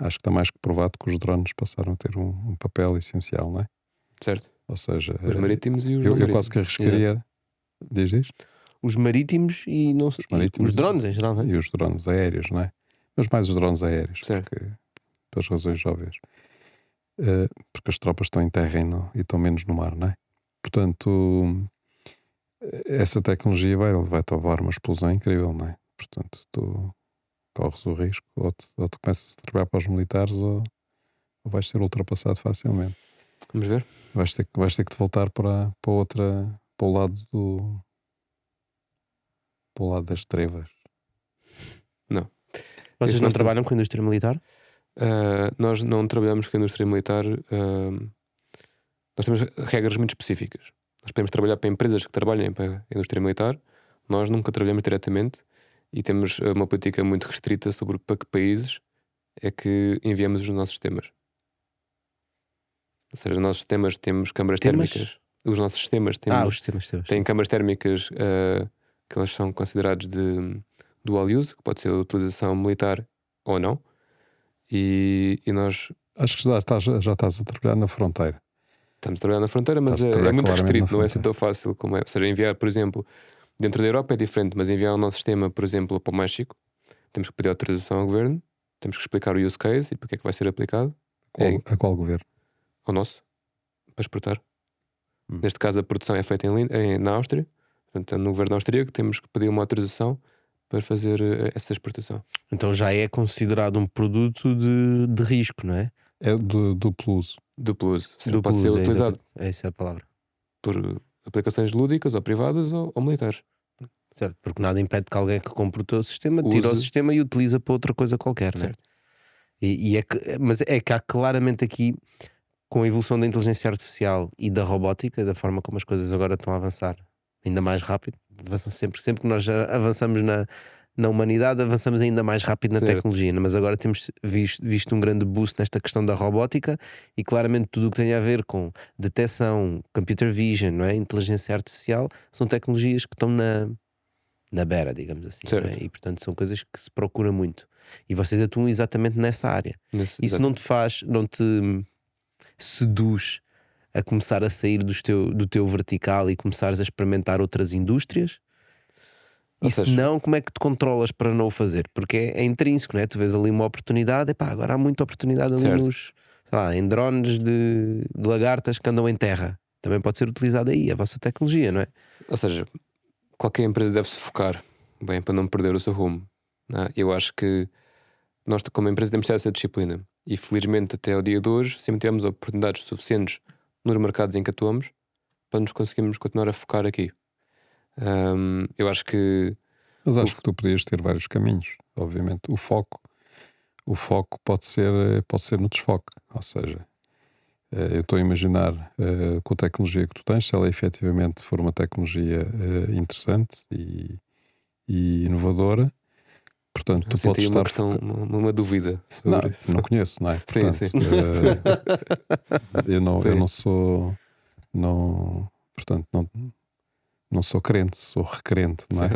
acho que está mais que provado que os drones passaram a ter um papel essencial, não é? Certo? Ou seja, Os marítimos e os não eu marítimos. quase que arriscaria. Diz? Os marítimos e não sei, marítimos os drones em geral, não é? E os drones aéreos, não é? Mas mais os drones aéreos, Certo. porque, pelas razões óbvias. Porque as tropas estão em terra e estão menos no mar, não é? Portanto, essa tecnologia vai-te levar uma explosão incrível, não é? Portanto, tu corres o risco, ou tu começas a trabalhar para os militares, ou vais ser ultrapassado facilmente. Vamos ver? Vais ter que te voltar para o lado para o lado das trevas. Vocês Isso não nós trabalham com a indústria militar? Nós não trabalhamos com a indústria militar Nós temos regras muito específicas. Nós podemos trabalhar para empresas que trabalhem para a indústria militar. Nós nunca trabalhamos diretamente e temos uma política muito restrita sobre para que países é que enviamos os nossos sistemas. Ou seja, os nossos sistemas temos câmaras Temas? térmicas. Os nossos sistemas temos, Os sistemas. têm câmaras térmicas que elas são considerados de dual use, que pode ser utilização militar ou não. E nós Acho que já estás a trabalhar na fronteira. estamos a trabalhar na fronteira, mas Estás a é trabalhar muito claramente restrito, na não é assim tão fácil como é. Ou seja, enviar, por exemplo, dentro da Europa é diferente, mas enviar o nosso sistema, por exemplo, para o México, temos que pedir autorização ao governo, temos que explicar o use case e porque é que vai ser aplicado A qual governo? ao nosso, para exportar. Hum. Neste caso, a produção é feita na Áustria, portanto, no governo austríaco temos que pedir uma autorização para fazer essa exportação. Então já é considerado um produto de risco, não é? É do Plus. Duplo uso. Ou seja, Duplo pode ser uso, utilizado essa é a palavra. por aplicações lúdicas ou privadas ou militares. Certo, porque nada impede que alguém que compre o teu sistema tire o Use. sistema e utiliza para outra coisa qualquer, não é? Certo. Mas é que há claramente aqui, com a evolução da inteligência artificial e da robótica, da forma como as coisas agora estão a avançar ainda mais rápido, avançam sempre que nós já avançamos na humanidade, avançamos ainda mais rápido na Certo. tecnologia, mas agora temos visto um grande boost nesta questão da robótica e claramente tudo o que tem a ver com detecção, computer vision, não é? Inteligência artificial, são tecnologias que estão na beira, digamos assim, não é? Certo. E portanto são coisas que se procura muito e vocês atuam exatamente nessa área. Isso não te faz, não te seduz a começar a sair do teu vertical e começares a experimentar outras indústrias? Ou E se seja- não, como é que te controlas para não o fazer? Porque é intrínseco, não é? Tu vês ali uma oportunidade, epá, agora há muita oportunidade ali Certo. sei lá, em drones de lagartas que andam em terra. Também pode ser utilizada aí, a vossa tecnologia, não é? Ou seja, qualquer empresa deve se focar bem para não perder o seu rumo, não é? Eu acho que nós, como empresa, temos de ter essa disciplina e felizmente até ao dia de hoje sempre tivemos oportunidades suficientes nos mercados em que atuamos para nos conseguirmos continuar a focar aqui. Eu acho que Mas acho que tu podias ter vários caminhos. Obviamente, o foco pode ser no desfoque. Ou seja, eu estou a imaginar com a tecnologia que tu tens, se ela efetivamente for uma tecnologia interessante e inovadora, portanto, tu senti podes uma estar. questão, uma dúvida sobre Não, isso. não conheço, não é? Sim, Portanto, sim. eu Sim. não sou. Portanto, não sou crente, sou recrente, não é?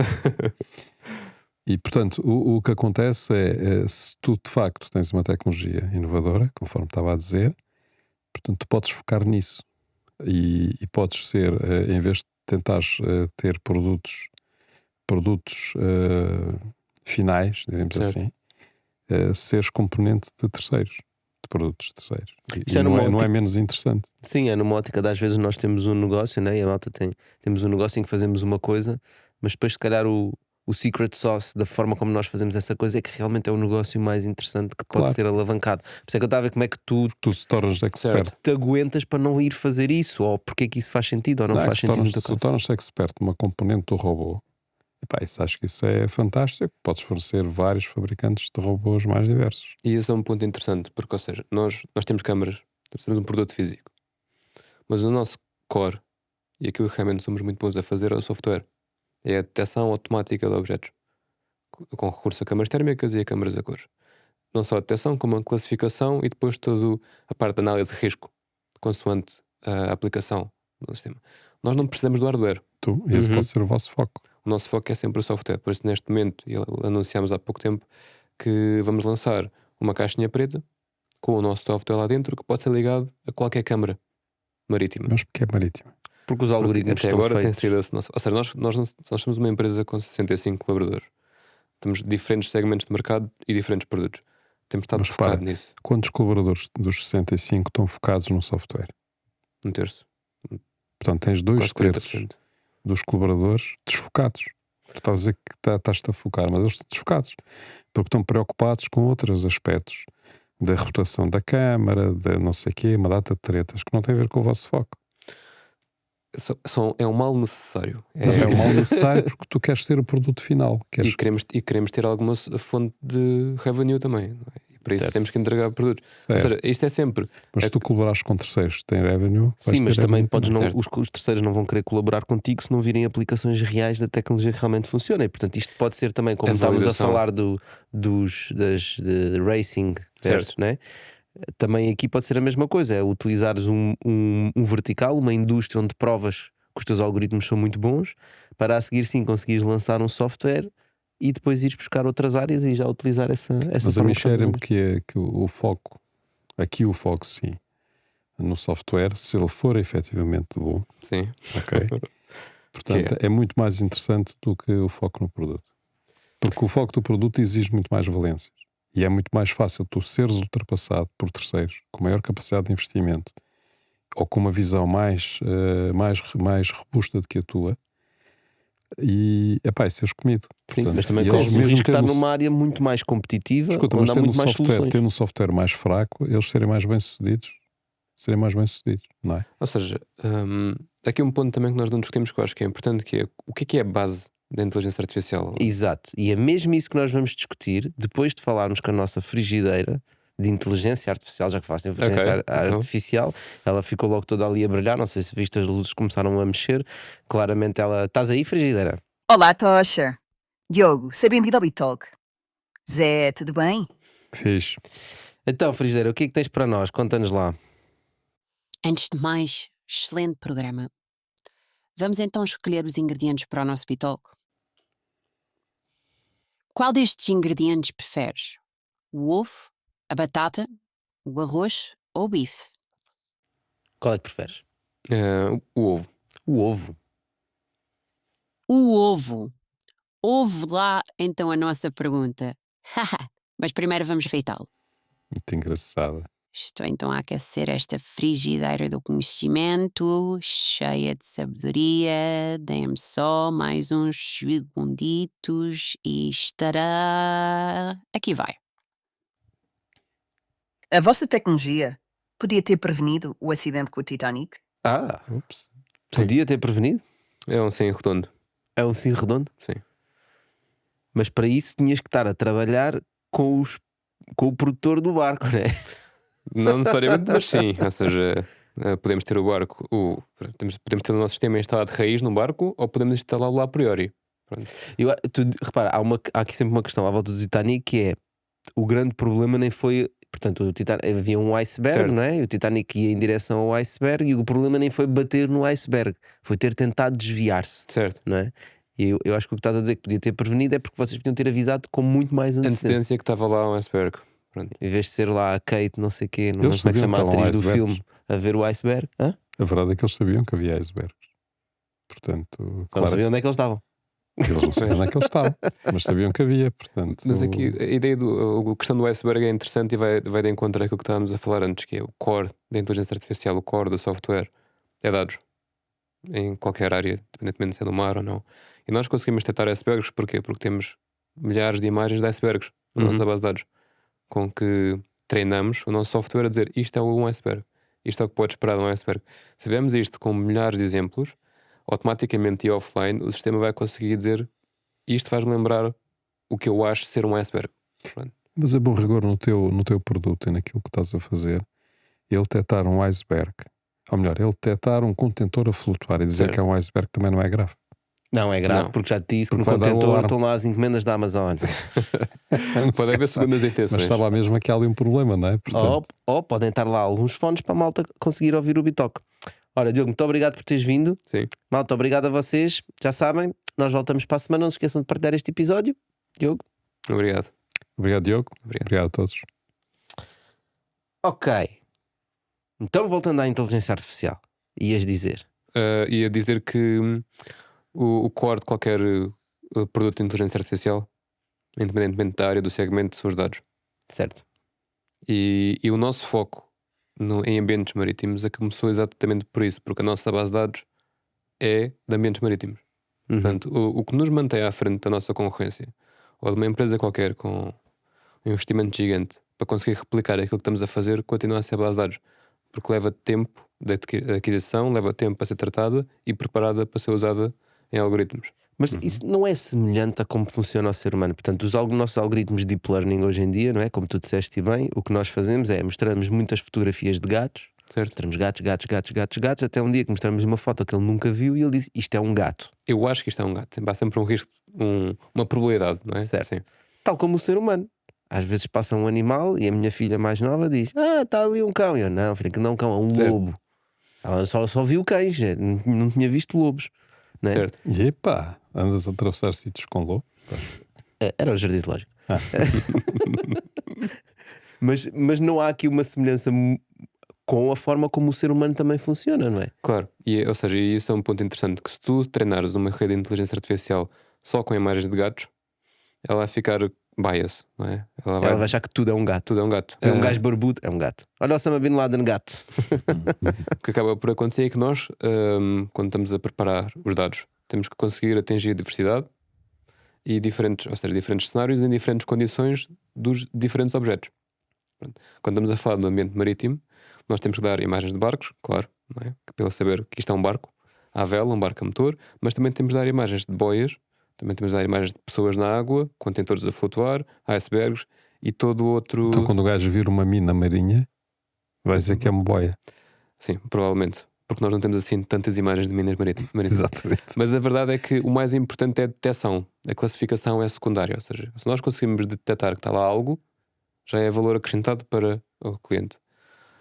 E portanto, o que acontece é se tu de facto tens uma tecnologia inovadora, conforme estava a dizer, portanto, tu podes focar nisso e podes ser, em vez de tentares ter produtos finais, diremos Certo. assim, seres componente de terceiros, de produtos de terceiros. Isto E é não numa é menos interessante. Sim, é numa ótica de às vezes nós temos um negócio, né? E a malta temos um negócio em que fazemos uma coisa, mas depois se calhar o secret sauce da forma como nós fazemos essa coisa é que realmente é o negócio mais interessante que pode Claro. ser alavancado. Por isso é que eu estava a ver como é que tu Tu se tornas expert. Certo. te aguentas para não ir fazer isso, ou porque é que isso faz sentido ou não Não, faz se sentido no teu tu caso. tornas expert numa componente do robô, epá, acho que isso é fantástico. Podes fornecer vários fabricantes de robôs mais diversos. E esse é um ponto interessante, porque, ou seja, nós temos câmaras, temos um produto físico, mas o nosso core e aquilo que realmente somos muito bons a fazer é o software. É a detecção automática de objetos, com recurso a câmaras térmicas e a câmaras a cores. Não só a detecção, como a classificação e depois toda a parte de análise de risco, consoante a aplicação do sistema. Nós não precisamos do hardware. Esse Uhum. pode ser o vosso foco. O nosso foco é sempre o software. Por isso, neste momento, e anunciámos há pouco tempo, que vamos lançar uma caixinha preta com o nosso software lá dentro que pode ser ligado a qualquer câmara marítima. Mas porque é marítimo. Porque os Porque algoritmos até estão agora tem feitos. sido esse nosso. Ou seja, nós somos uma empresa com 65 colaboradores. Temos diferentes segmentos de mercado e diferentes produtos. Temos estado Mas focado repara, nisso. Quantos colaboradores dos 65 estão focados no software? Um terço. Portanto, tens dois Quase terços 40%. dos colaboradores desfocados. Tu estás a dizer que estás-te a focar, mas eles estão desfocados. Porque estão preocupados com outros aspectos da rotação da câmara, da não sei o quê, uma data de tretas que não tem a ver com o vosso foco. É um mal necessário. Mas é um mal necessário porque tu queres ter o produto final. E queremos ter alguma fonte de revenue também. Não é? Para isso Certo. temos que entregar produtos. Ou Certo. seja, isto é sempre. Mas se tu colaborares com terceiros que têm revenue, vais Sim, mas ter também revenue podes não, Certo. os terceiros não vão querer colaborar contigo se não virem aplicações reais da tecnologia que realmente funciona. E portanto, isto pode ser também, como A estávamos a validação. falar de racing versus, Certo. né? Também aqui pode ser a mesma coisa: é utilizares um vertical, uma indústria onde provas que os teus algoritmos são muito bons, para a seguir sim conseguires lançar um software e depois ires buscar outras áreas e já utilizar essa Mas a forma mim que estás a cheira-me dizer. que o foco, aqui o foco sim, no software, se ele for efetivamente bom, Sim. ok? Portanto, é muito mais interessante do que o foco no produto. Porque o foco do produto exige muito mais valências. E é muito mais fácil tu seres ultrapassado por terceiros com maior capacidade de investimento ou com uma visão mais robusta do que a tua e, epá, seres comido. Sim, Portanto, mas também e corres eles o mesmo risco de estar tendo- numa área muito mais competitiva, Escuta, onde mas há muito mais soluções. tendo um software mais fraco, eles serem mais bem-sucedidos, não é? Ou seja, aqui um ponto também que nós não discutimos que eu acho que é importante, que é o que é a base da inteligência artificial. Exato, e é mesmo isso que nós vamos discutir depois de falarmos com a nossa frigideira de inteligência artificial. Já que falaste em inteligência Ok, então. artificial, ela ficou logo toda ali a brilhar. Não sei se viste, as luzes começaram a mexer. Claramente ela. Estás aí, frigideira? Olá, Tocha. Diogo, seja bem-vindo ao BitTalk. Zé, tudo bem? Fixe. Então, frigideira, o que é que tens para nós? Conta-nos lá. Antes de mais, excelente programa. Vamos então escolher os ingredientes para o nosso BitTalk. Qual destes ingredientes preferes? O ovo, a batata, o arroz ou o bife? Qual é que preferes? O ovo. O ovo. O ovo. Ouve lá então a nossa pergunta. Haha, mas primeiro vamos afeitá-lo. Muito engraçado. Estou então a aquecer esta frigideira do conhecimento, cheia de sabedoria. Deem-me só mais uns segunditos e estará... Aqui vai. A vossa tecnologia podia ter prevenido o acidente com o Titanic? Ah, Ups. podia ter prevenido? É um sim redondo. É um sim redondo? Sim. Mas para isso tinhas que estar a trabalhar com o produtor do barco, não é? Não necessariamente, mas sim. Ou seja, podemos ter o barco, podemos ter o nosso sistema instalado de raiz no barco ou podemos instalá-lo a priori. Pronto. Repara, há aqui sempre uma questão à volta do Titanic, que é: o grande problema nem foi. Portanto, havia um iceberg, Certo. não é? E o Titanic ia em direção ao iceberg e o problema nem foi bater no iceberg, foi ter tentado desviar-se, Certo. não é? E eu acho que o que estás a dizer que podia ter prevenido é porque vocês podiam ter avisado com muito mais antecedência. Antecedência que estava lá um iceberg. Pronto. Em vez de ser lá a Kate, não sei o quê, não Eles sei como é que sabiam chama a que estavam atriz do icebergs. filme, a ver o iceberg. Hã? A verdade é que eles sabiam que havia icebergs. Portanto, Só não claro, sabiam onde é que eles estavam. eles não sabiam onde é que eles estavam, mas sabiam que havia, portanto... Mas aqui a ideia a questão do iceberg é interessante e vai de encontro àquilo que estávamos a falar antes, que é o core da inteligência artificial, o core do software, é dados. Em qualquer área, independentemente se é do mar ou não. E nós conseguimos detectar icebergs, porquê? Porque temos milhares de imagens de icebergs na nossa base de dados, com que treinamos o nosso software a dizer isto é um iceberg, isto é o que pode esperar de um iceberg. Se vemos isto com milhares de exemplos, automaticamente e offline o sistema vai conseguir dizer isto faz-me lembrar o que eu acho ser um iceberg. Pronto. Mas a bom rigor no teu produto e naquilo que estás a fazer, ele detectar um iceberg, ou melhor, ele detectar um contentor a flutuar e dizer Certo. que é um iceberg também não é grave. Não, é grave, Não. porque já te disse que Porque no vai dar o contentor alarme. estão lá as encomendas da Amazon. Pode haver segundas intenções. Mas estava mesmo aqui ali um problema, não é? Portanto, Ou podem estar lá alguns fones para a malta conseguir ouvir o BitTalk. Ora, Diogo, muito obrigado por teres vindo. Sim. Malta, obrigado a vocês. Já sabem, nós voltamos para a semana. Não se esqueçam de partilhar este episódio. Diogo. Obrigado. obrigado, Diogo. Obrigado. Obrigado a todos. Ok. Então, voltando à inteligência artificial, ias dizer. Ia dizer que o core de qualquer produto de inteligência artificial, independentemente da área, do segmento, são os dados. Certo. E o nosso foco em ambientes marítimos começou exatamente por isso, porque a nossa base de dados é de ambientes marítimos. Uhum. Portanto, o que nos mantém à frente da nossa concorrência, ou de uma empresa qualquer com um investimento gigante, para conseguir replicar aquilo que estamos a fazer, continua a ser a base de dados. Porque leva tempo de aquisição, leva tempo para ser tratada e preparada para ser usada em algoritmos. Mas isso não é semelhante a como funciona o ser humano. Portanto, os nossos algoritmos de deep learning hoje em dia, não é? Como tu disseste bem, o que nós fazemos é mostramos muitas fotografias de gatos, Certo? mostramos gatos, até um dia que mostramos uma foto que ele nunca viu e ele diz: isto é um gato. Eu acho que isto é um gato. Há sempre um risco, uma probabilidade, não é? Certo. Sim. Tal como o ser humano. Às vezes passa um animal e a minha filha mais nova diz: está ali um cão. E eu: não, filha, que não é um cão, é um Certo. lobo. Ela só viu cães, não tinha visto lobos. Não é? Certo. E epá, andas a atravessar sítios com lobo? Era o jardim zoológico. Ah. mas não há aqui uma semelhança com a forma como o ser humano também funciona, não é? Claro. Ou seja, e isso é um ponto interessante, que se tu treinares uma rede de inteligência artificial só com imagens de gatos, ela vai ficar bias, não é? Ela Ela vai achar que tudo é um gato. Tudo é um gato. É um gajo barbudo, é um gato. Olha o Osama Bin Laden, gato. O que acaba por acontecer é que nós, quando estamos a preparar os dados, temos que conseguir atingir a diversidade e diferentes cenários em diferentes condições dos diferentes objetos. Pronto. Quando estamos a falar do ambiente marítimo, nós temos que dar imagens de barcos, claro, não é? Para ele saber que isto é um barco à vela, um barco a motor, mas também temos de dar imagens de boias, também temos de dar imagens de pessoas na água, contentores a flutuar, icebergs e todo o outro. Então, quando o gajo vir uma mina marinha, vai dizer que é uma boia. Sim, provavelmente. Porque nós não temos assim tantas imagens de minas marítimas. Exatamente. Mas a verdade é que o mais importante é a detecção. A classificação é secundária. Ou seja, se nós conseguimos detectar que está lá algo, já é valor acrescentado para o cliente.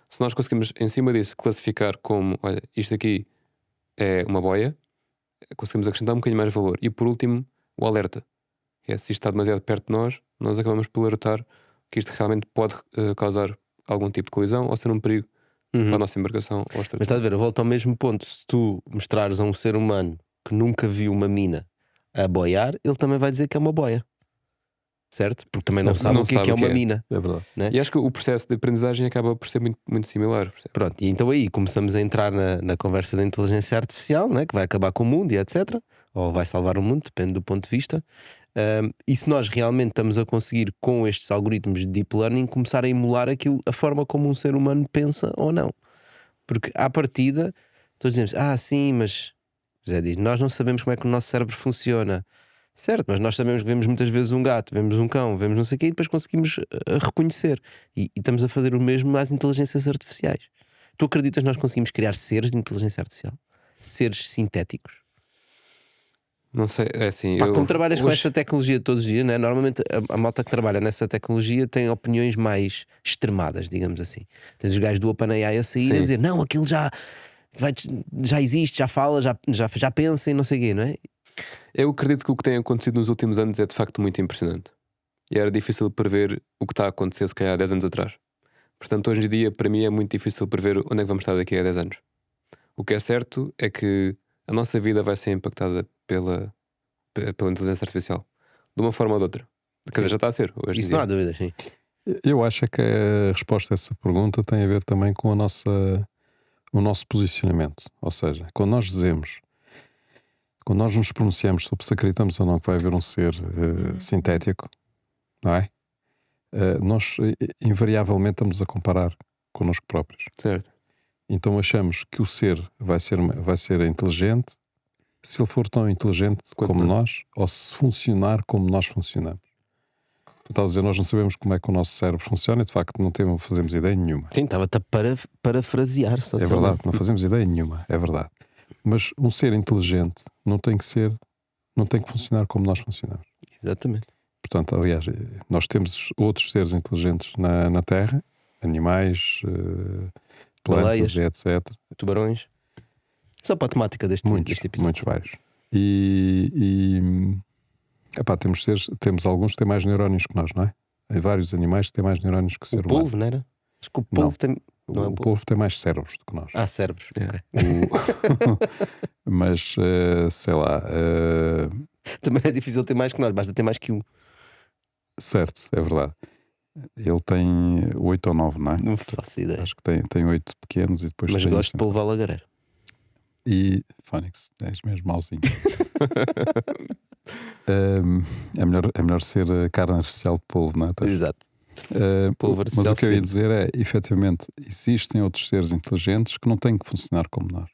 Se nós conseguimos, em cima disso, classificar como: olha, isto aqui é uma boia, conseguimos acrescentar um bocadinho mais valor. E por último, o alerta. Que é, se isto está demasiado perto de nós acabamos por alertar que isto realmente pode causar algum tipo de colisão ou ser um perigo para a nossa embarcação. Ou Mas estás a ver, eu volto ao mesmo ponto. Se tu mostrares a um ser humano que nunca viu uma mina a boiar, ele também vai dizer que é uma boia. Certo? Porque também não sabe o que é uma mina. É verdade. Né? E acho que o processo de aprendizagem acaba por ser muito, muito similar. Pronto, e então aí começamos a entrar na conversa da inteligência artificial, né? Que vai acabar com o mundo e etc. Ou vai salvar o mundo, depende do ponto de vista. E se nós realmente estamos a conseguir, com estes algoritmos de deep learning, começar a emular a forma como um ser humano pensa ou não. Porque à partida, todos dizemos: sim, mas José diz, nós não sabemos como é que o nosso cérebro funciona. Certo, mas nós sabemos que vemos muitas vezes um gato, vemos um cão, vemos não sei o quê, e depois conseguimos reconhecer. E estamos a fazer o mesmo às inteligências artificiais. Tu acreditas que nós conseguimos criar seres de inteligência artificial? Seres sintéticos? Não sei, é assim. Pá, como trabalhas com esta tecnologia todos os dias, né? Normalmente a malta que trabalha nessa tecnologia tem opiniões mais extremadas, digamos assim. Tens os gajos do OpenAI a sair a dizer: não, aquilo já existe, já fala, já pensa e não sei o quê, não é? Eu acredito que o que tem acontecido nos últimos anos é de facto muito impressionante. E era difícil prever o que está a acontecer, se calhar, há 10 anos atrás. Portanto, hoje em dia, para mim, é muito difícil prever onde é que vamos estar daqui a 10 anos. O que é certo é que a nossa vida vai ser impactada pela inteligência artificial, de uma forma ou de outra. Quer dizer, já está a ser. Hoje Isso em não dia. há dúvida, sim. Eu acho que a resposta a essa pergunta tem a ver também com o nosso posicionamento. Ou seja, quando nós nos pronunciamos sobre se acreditamos ou não que vai haver um ser sintético, não é? Nós invariavelmente estamos a comparar connosco próprios. Certo. Então achamos que o ser vai ser inteligente se ele for tão inteligente como nós, ou se funcionar como nós funcionamos. Tu estás a dizer, nós não sabemos como é que o nosso cérebro funciona e de facto não fazemos ideia nenhuma. Sim, estava-te a parafrasear. É verdade, não fazemos ideia nenhuma, é verdade. Mas um ser inteligente não tem que funcionar como nós funcionamos. Exatamente. Portanto, aliás, nós temos outros seres inteligentes na Terra, animais, plantas, Baleias, etc. tubarões. Só para a temática deste episódio. Muitos vários. Epá, temos alguns que têm mais neurónios que nós, não é? Há vários animais que têm mais neurónios que o ser humano. O polvo, não era? Acho que o polvo tem... Não é o polvo tem mais cérebros do que nós. Cérebros. Yeah. Okay. Mas, sei lá... Também é difícil ter mais que nós, basta ter mais que um. Certo, é verdade. Ele tem 8 ou 9, não é? Não faço ideia. Acho que tem 8 pequenos e depois Mas tem gosto de polvo à lagareira. E, Fónix, és mesmo mauzinho. É melhor ser carne artificial de polvo, não é? Exato. Mas o que eu ia dizer é, efetivamente, existem outros seres inteligentes que não têm que funcionar como nós.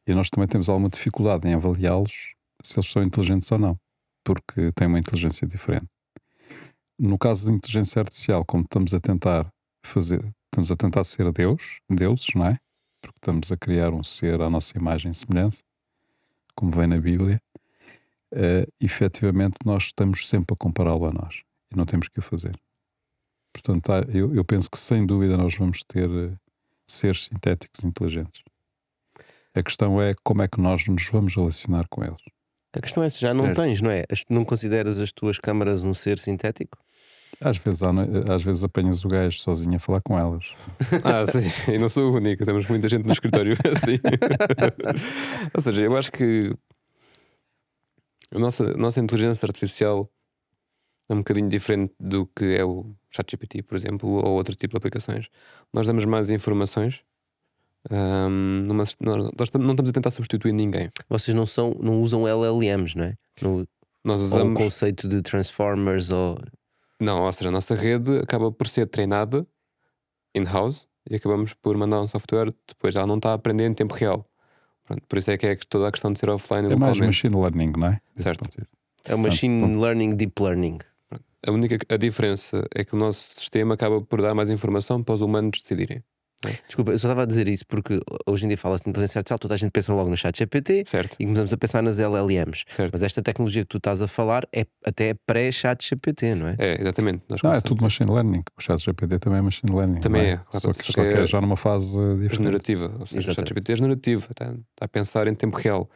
E nós também temos alguma dificuldade em avaliá-los se eles são inteligentes ou não, porque têm uma inteligência diferente. No caso da inteligência artificial, como estamos a tentar ser deuses, não é? Porque estamos a criar um ser à nossa imagem e semelhança, como vem na Bíblia, efetivamente nós estamos sempre a compará-lo a nós e não temos que o fazer. Portanto, eu penso que sem dúvida nós vamos ter seres sintéticos inteligentes. A questão é como é que nós nos vamos relacionar com eles. A questão é se já não Certo. tens, não é? Não consideras as tuas câmaras um ser sintético? Às vezes apanhas o gajo sozinho a falar com elas. Sim, e não sou o único, temos muita gente no escritório assim. Ou seja, eu acho que a nossa inteligência artificial é um bocadinho diferente do que é o ChatGPT, por exemplo, ou outro tipo de aplicações. Nós damos mais informações. Nós não estamos a tentar substituir ninguém. Vocês não usam LLMs, não é? Nós Ou o usamos. conceito de transformers ou... Não, ou seja, a nossa rede acaba por ser treinada in-house e acabamos por mandar um software, depois ela não está a aprender em tempo real. Pronto, por isso é que é toda a questão de ser offline É mais localmente. machine learning, não é? Desse Certo. ponto de vista. É o machine Portanto, learning, deep learning. A diferença é que o nosso sistema acaba por dar mais informação para os humanos decidirem. Desculpa, eu só estava a dizer isso porque hoje em dia fala-se de inteligência artificial, toda a gente pensa logo no ChatGPT Certo, e começamos a pensar nas LLMs. certo. Mas esta tecnologia que tu estás a falar é até pré-ChatGPT, não é? É, exatamente. Nós Não, é começamos- tudo machine learning. O ChatGPT também é machine learning. Também não é, claro, Só que, só só que que é- é já numa fase diferente. generativa, ou seja, o Exatamente. ChatGPT é generativo, está a pensar em tempo real.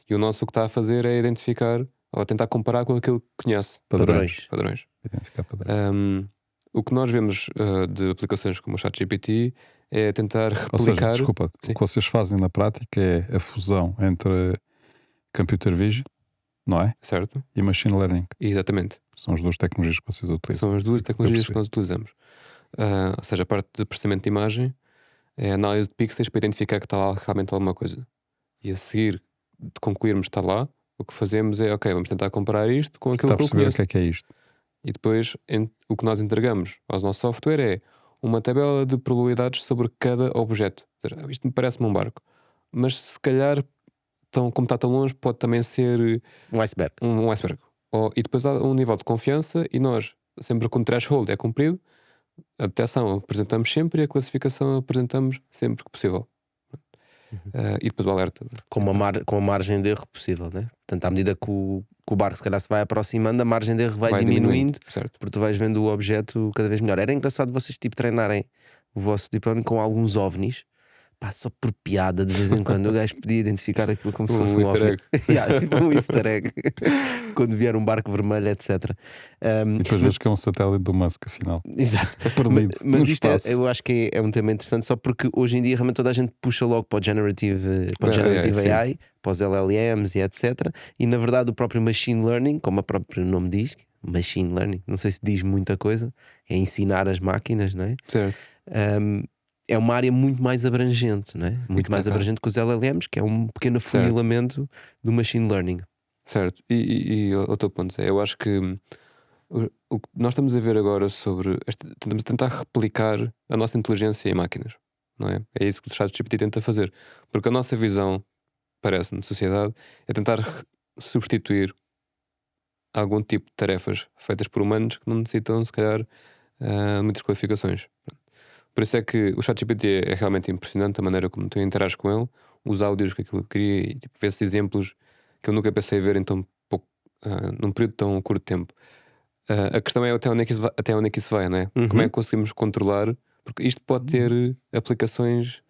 E o nosso o que está a fazer é identificar ou a tentar comparar com aquilo que conhece. Padrões. Padrões. Identificar padrões. O que nós vemos de aplicações como o ChatGPT é tentar Ou seja, replicar. desculpa, Sim. o que vocês fazem na prática é a fusão entre computer vision, não é? Certo? E machine learning. Exatamente. São as duas tecnologias que vocês utilizam. São as duas tecnologias que percebi. nós utilizamos. Ou seja, a parte de processamento de imagem é a análise de pixels para identificar que está lá realmente alguma coisa. E a seguir, de concluirmos que está lá, o que fazemos é, ok, vamos tentar comparar isto com aquilo Está a que eu perceber o conheço. que é isto? E depois o que nós entregamos ao nosso software é uma tabela de probabilidades sobre cada objeto. Ou seja, isto me parece-me um barco, mas se calhar, como está tão longe, pode também ser Um iceberg. um iceberg. E depois há um nível de confiança e nós, sempre que o threshold é cumprido, a detecção apresentamos sempre e a classificação apresentamos sempre que possível. E depois o alerta. Com a margem de erro possível, né? Portanto, à medida que o barco se calhar se vai aproximando, a margem de erro vai diminuindo, Certo. porque tu vais vendo o objeto cada vez melhor. Era engraçado vocês tipo treinarem o vosso deep learning com alguns ovnis. Pá, só por piada, de vez em quando o gajo podia identificar aquilo como se fosse um easter ovni. egg. Yeah, tipo um easter egg. Quando vier um barco vermelho, etc. E depois vês que é um satélite do Musk, afinal. Exato. Perdido Mas no isto espaço. eu acho que é um tema interessante só porque hoje em dia realmente toda a gente puxa logo para o generative sim. AI, para os LLMs e etc. E na verdade o próprio machine learning, como o próprio nome diz, machine learning, não sei se diz muita coisa, é ensinar as máquinas, não é? Certo. É uma área muito mais abrangente, não é? Muito que mais tá cá. abrangente que os LLMs, que é um pequeno afunilamento do machine learning. Certo. E outro ponto é, eu acho que o que nós estamos a ver agora sobre. Tentamos tentar replicar a nossa inteligência em máquinas, não é? É isso que o ChatGPT tenta fazer. Porque a nossa visão, parece-me, de sociedade, é tentar substituir algum tipo de tarefas feitas por humanos que não necessitam, se calhar, muitas qualificações. Por isso é que o ChatGPT é realmente impressionante a maneira como tu interages com ele, os áudios que aquilo cria e tipo, vê-se exemplos que eu nunca pensei ver em tão pouco, num período de tão curto tempo. A questão é até onde é que isso vai, não é? Como é que conseguimos controlar? Porque isto pode ter aplicações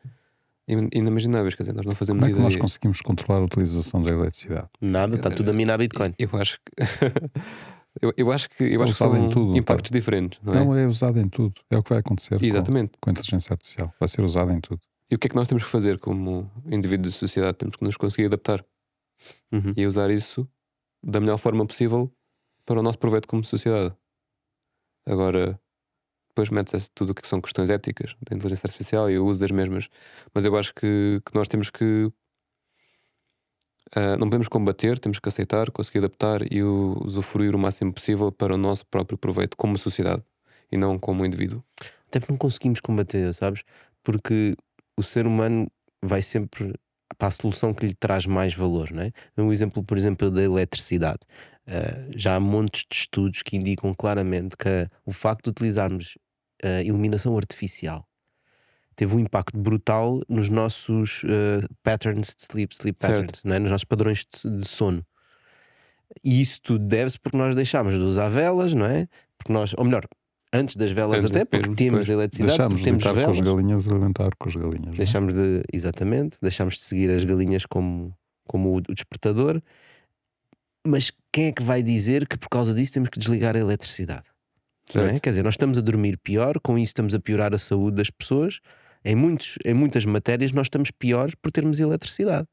inimagináveis, quer dizer, nós não fazemos Como é que nós ideia. conseguimos controlar a utilização da eletricidade? Nada, está dizer, tudo a minar Bitcoin. Eu acho que eu acho que usado são em tudo, impactos diferentes, não é? Não, é usado em tudo. É o que vai acontecer Exatamente. com a inteligência artificial. Vai ser usado em tudo. E o que é que nós temos que fazer como indivíduos de sociedade? Temos que nos conseguir adaptar e usar isso da melhor forma possível para o nosso proveito como sociedade. Agora, depois mete-se tudo o que são questões éticas da inteligência artificial e o uso das mesmas. Mas eu acho que nós temos que não podemos combater, temos que aceitar, conseguir adaptar e usufruir o máximo possível para o nosso próprio proveito como sociedade e não como indivíduo. Até porque não conseguimos combater, sabes? Porque o ser humano vai sempre para a solução que lhe traz mais valor, não é? Um exemplo, por exemplo, da eletricidade. Já há montes de estudos que indicam claramente que o facto de utilizarmos a iluminação artificial teve um impacto brutal nos nossos patterns de sleep patterns, não é? Nos nossos padrões de sono. E isso tudo deve-se porque nós deixámos de usar velas, não é? Porque nós, ou melhor, antes das velas Antes até, de porque mesmo, temos pois. eletricidade, Deixámos porque de temos deitar com as velas. galinhas e levantar com as galinhas. não é? Deixámos de, exatamente, deixámos de seguir as galinhas como o despertador. Mas quem é que vai dizer que por causa disso temos que desligar a eletricidade? Não é? Certo. Quer dizer, nós estamos a dormir pior, com isso estamos a piorar a saúde das pessoas. Em muitas matérias nós estamos piores por termos eletricidade.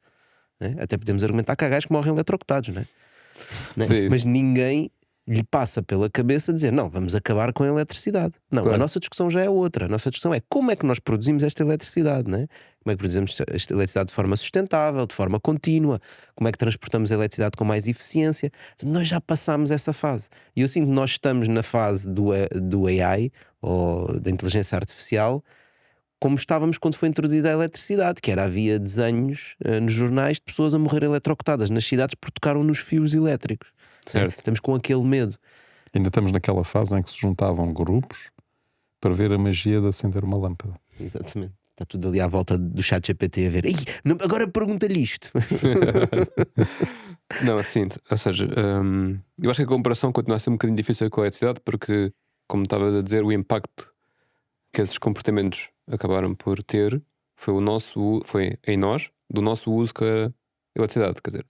Não é? Até podemos argumentar que há gajos que morrem eletrocutados, não é? Não é? Sim, Mas isso. ninguém lhe passa pela cabeça dizer não, vamos acabar com a eletricidade. Não, Claro. a nossa discussão já é outra. A nossa discussão é como é que nós produzimos esta eletricidade, não é? Como é que produzimos esta eletricidade de forma sustentável, de forma contínua, como é que transportamos a eletricidade com mais eficiência. Nós já passámos essa fase. E eu sinto que nós estamos na fase do AI, ou da inteligência artificial, como estávamos quando foi introduzida a eletricidade, que era, havia desenhos nos jornais de pessoas a morrer eletrocutadas nas cidades porque tocaram nos fios elétricos. Certo. Estamos com aquele medo. Ainda estamos naquela fase em que se juntavam grupos para ver a magia de acender uma lâmpada. Exatamente. Está tudo ali à volta do chat GPT a ver. "Ih, agora pergunta-lhe isto." Não, assim, ou seja, eu acho que a comparação continua a ser um bocadinho difícil com a eletricidade porque, como estava a dizer, o impacto que esses comportamentos acabaram por ter foi em nós, do nosso uso com a eletricidade. Quer dizer,